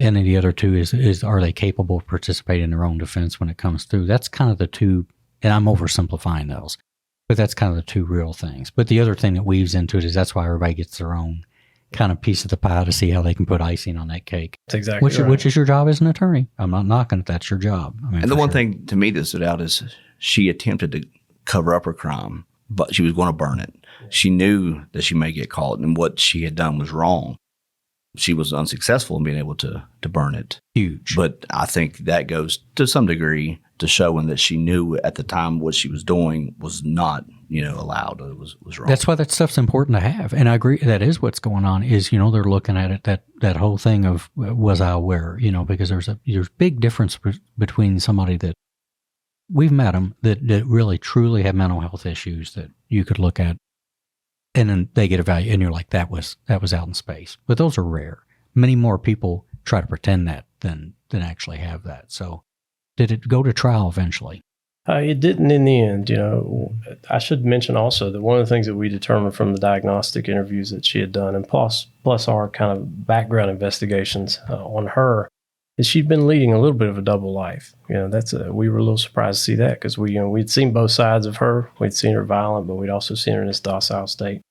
And then the other two is are they capable of participating in their own defense when it comes through? That's kind of the two, and I'm oversimplifying those, but that's kind of the two real things. But the other thing that weaves into it is that's why everybody gets their own kind of piece of the pie to see how they can put icing on that cake. That's exactly right. Which is your job as an attorney. I'm not knocking it. That's your job. And the one thing to me that stood out is she attempted to cover up her crime, but she was going to burn it. She knew that she may get caught, and what she had done was wrong. She was unsuccessful in being able to burn it. Huge. But I think that goes to some degree to showing that she knew at the time what she was doing was not, allowed. It was wrong. That's why that stuff's important to have. And I agree, that is what's going on is, they're looking at it, that whole thing of was I aware, because there's big difference between somebody that we've met them that really truly have mental health issues that you could look at, and then they get evaluated, and you're like, that was out in space. But those are rare. Many more people try to pretend that than actually have that. So did it go to trial eventually? It didn't in the end. I should mention also that one of the things that we determined from the diagnostic interviews that she had done, and plus our kind of background investigations on her, is she'd been leading a little bit of a double life. We were a little surprised to see that, because we'd seen both sides of her. We'd seen her violent, but we'd also seen her in this docile state.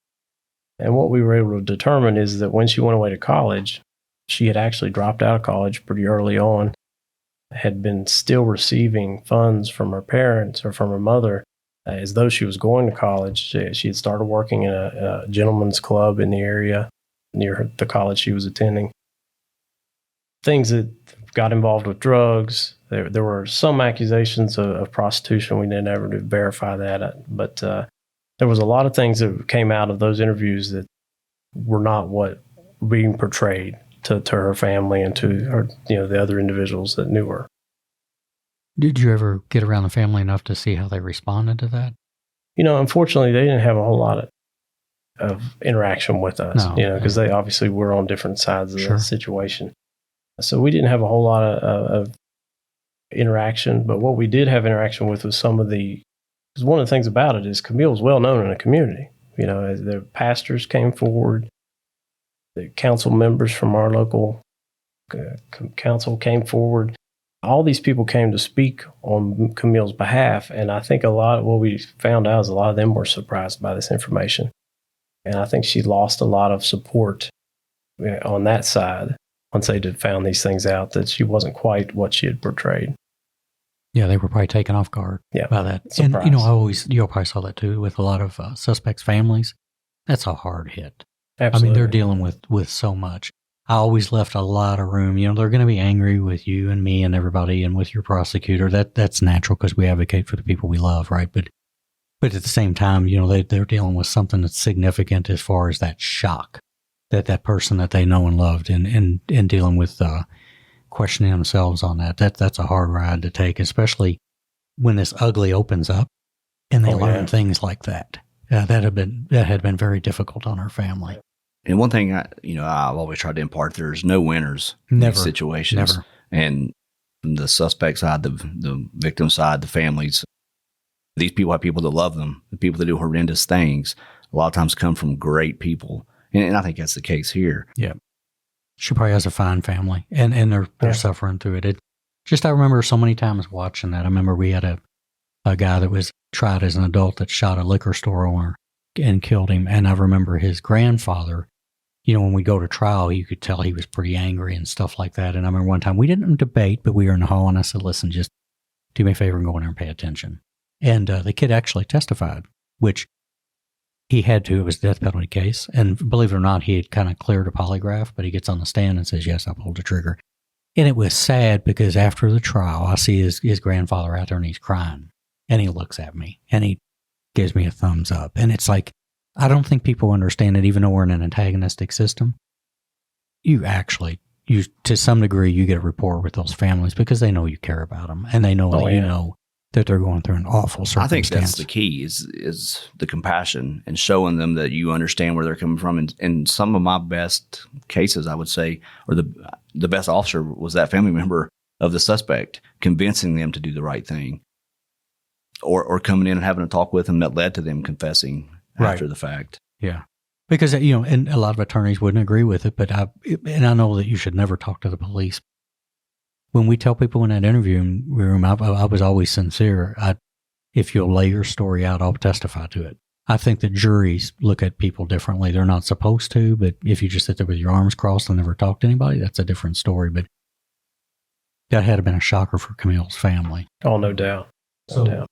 And what we were able to determine is that when she went away to college, she had actually dropped out of college pretty early on, had been still receiving funds from her parents or from her mother as though she was going to college. She had started working in a gentleman's club in the area near the college she was attending. Things that got involved with drugs. There were some accusations of prostitution. We didn't ever verify that, but there was a lot of things that came out of those interviews that were not what were being portrayed to her family and to her, the other individuals that knew her. Did you ever get around the family enough to see how they responded to that? Unfortunately, they didn't have a whole lot of interaction with us, because they obviously were on different sides of the situation. So we didn't have a whole lot of interaction, but what we did have interaction with was because one of the things about it is Camille was well known in the community. The pastors came forward, the council members from our local council came forward. all these people came to speak on Camille's behalf, and I think what we found out is a lot of them were surprised by this information. And I think she lost a lot of support on that side once they found these things out, that she wasn't quite what she had portrayed. Yeah, they were probably taken off guard by that. Surprise. And, you probably saw that too with a lot of suspects' families. That's a hard hit. Absolutely. I mean, they're dealing with so much. I always left a lot of room. They're going to be angry with you and me and everybody and with your prosecutor. That's natural because we advocate for the people we love, right? But at the same time, they're dealing with something that's significant as far as that shock that person that they know and loved and dealing with questioning themselves on that. That's a hard ride to take, especially when this ugly opens up and they learn things like that. That had been very difficult on our family. And one thing I've always tried to impart: there's no winners in these situations. Never. And the suspect side, the victim side, the families, these people have people that love them. The people that do horrendous things a lot of times come from great people, and I think that's the case here. Yeah, she probably has a fine family, and they're suffering through it. I remember so many times watching that. I remember we had a guy that was tried as an adult that shot a liquor store owner and killed him, and I remember his grandfather. When we go to trial, you could tell he was pretty angry and stuff like that. And I remember one time we didn't debate, but we were in the hall, and I said, "Listen, just do me a favor and go in there and pay attention." And the kid actually testified, which he had to. It was a death penalty case. And believe it or not, he had kind of cleared a polygraph, but he gets on the stand and says, "Yes, I pulled the trigger." And it was sad because after the trial, I see his grandfather out there and he's crying. And he looks at me and he gives me a thumbs up. And it's like, I don't think people understand that even though we're in an antagonistic system, you to some degree, you get a rapport with those families because they know you care about them and they know you know that they're going through an awful circumstance. I think that's the key is the compassion and showing them that you understand where they're coming from. And in some of my best cases, I would say, or the best officer was that family member of the suspect, convincing them to do the right thing, or coming in and having a talk with them that led to them confessing after the fact. Yeah. Because, and a lot of attorneys wouldn't agree with it, but I know that you should never talk to the police. When we tell people in that interview room, I was always sincere. If you'll lay your story out, I'll testify to it. I think that juries look at people differently. They're not supposed to, but if you just sit there with your arms crossed and never talk to anybody, that's a different story. But that had been a shocker for Camille's family. Oh, no doubt. No doubt.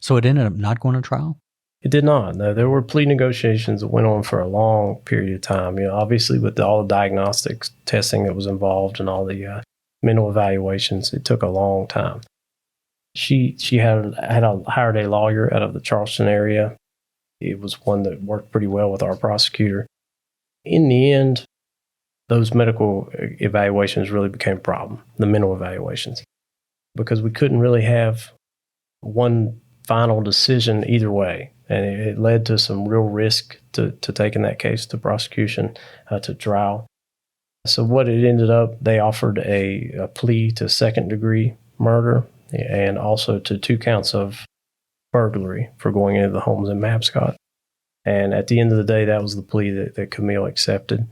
So it ended up not going to trial? It did not. No, there were plea negotiations that went on for a long period of time. obviously with all the diagnostics testing that was involved and all the mental evaluations, it took a long time. She had hired a lawyer out of the Charleston area. It was one that worked pretty well with our prosecutor. In the end, those medical evaluations really became a problem, the mental evaluations, because we couldn't really have one final decision either way. And it led to some real risk to taking that case to prosecution, to trial. So what it ended up, they offered a plea to second-degree murder and also to 2 counts of burglary for going into the homes in Mabscott. And at the end of the day, that was the plea that Camille accepted.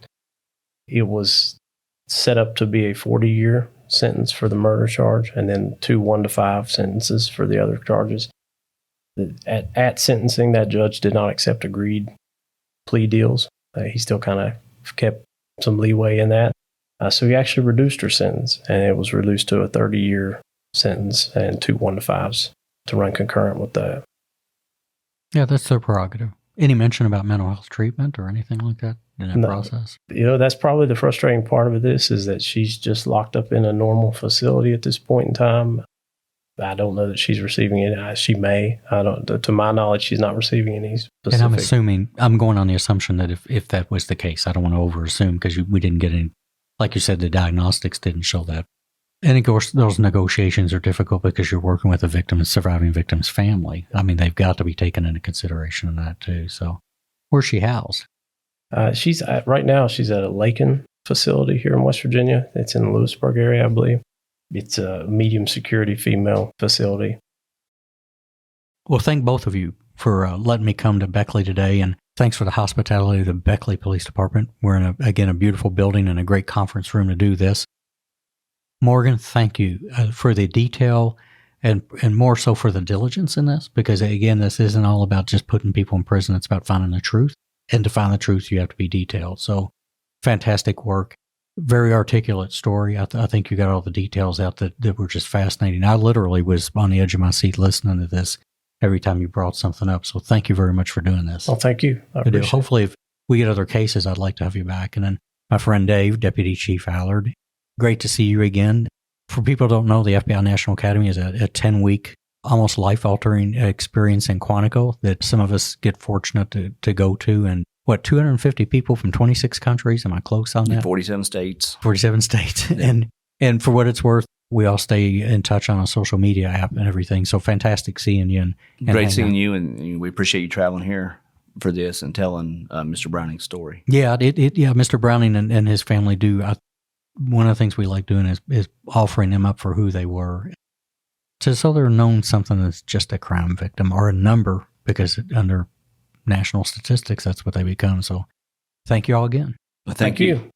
It was set up to be a 40-year sentence for the murder charge and then 2 1 to 5 sentences for the other charges. At sentencing, that judge did not accept agreed plea deals. He still kind of kept some leeway in that. So he actually reduced her sentence, and it was reduced to a 30-year sentence and 2 1 to 5s to run concurrent with that. Yeah, that's their prerogative. Any mention about mental health treatment or anything like that in that process? That's probably the frustrating part of this is that she's just locked up in a normal facility at this point in time. I don't know that she's receiving it. She may. I don't. To my knowledge, she's not receiving any specific. And I'm going on the assumption that if that was the case, I don't want to over-assume because we didn't get any, like you said, the diagnostics didn't show that. And of course, those negotiations are difficult because you're working with a victim and surviving victim's family. I mean, they've got to be taken into consideration in that too. So where's she housed? Right now, she's at a Lakin facility here in West Virginia. It's in the Lewisburg area, I believe. It's a medium security female facility. Well, thank both of you for letting me come to Beckley today, and thanks for the hospitality of the Beckley Police Department. We're in, a beautiful building and a great conference room to do this. Morgan, thank you for the detail and more so for the diligence in this, because again, this isn't all about just putting people in prison. It's about finding the truth. And to find the truth, you have to be detailed. So fantastic work. Very articulate story. I think you got all the details out that were just fascinating. I literally was on the edge of my seat listening to this every time you brought something up. So thank you very much for doing this. Well, thank you. I appreciate it. Hopefully, if we get other cases, I'd like to have you back. And then my friend Dave, Deputy Chief Allard, great to see you again. For people who don't know, the FBI National Academy is a 10-week, almost life-altering experience in Quantico that some of us get fortunate to go to. And 250 people from 26 countries? Am I close on that? 47 states. 47 states. Yeah. And for what it's worth, we all stay in touch on a social media app and everything. So fantastic seeing you. And great seeing you, and we appreciate you traveling here for this and telling Mr. Browning's story. Yeah, Mr. Browning and his family do. One of the things we like doing is offering them up for who they were. So they're known something that's just a crime victim or a number, because under national statistics, that's what they become. So thank you all again. Well, thank you.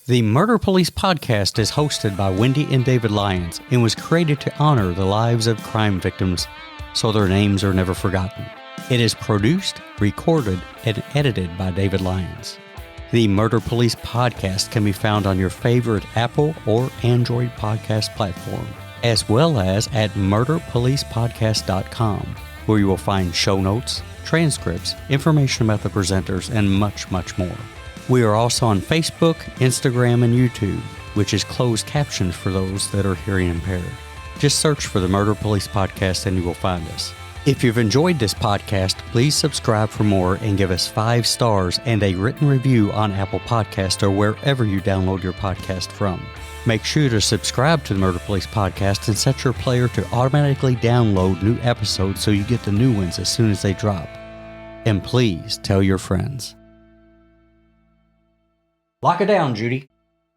The Murder Police podcast is hosted by Wendy and David Lyons and was created to honor the lives of crime victims so their names are never forgotten. It is produced, recorded, and edited by David Lyons. The Murder Police podcast can be found on your favorite Apple or Android podcast platform, as well as at murderpolicepodcast.com, where you will find show notes, transcripts, information about the presenters, and much, much more. We are also on Facebook, Instagram, and YouTube, which is closed captions for those that are hearing impaired. Just search for the Murder Police Podcast and you will find us. If you've enjoyed this podcast, please subscribe for more and give us 5 stars and a written review on Apple Podcasts or wherever you download your podcast from. Make sure to subscribe to the Murder Police Podcast and set your player to automatically download new episodes so you get the new ones as soon as they drop. And please tell your friends. Lock it down, Judy.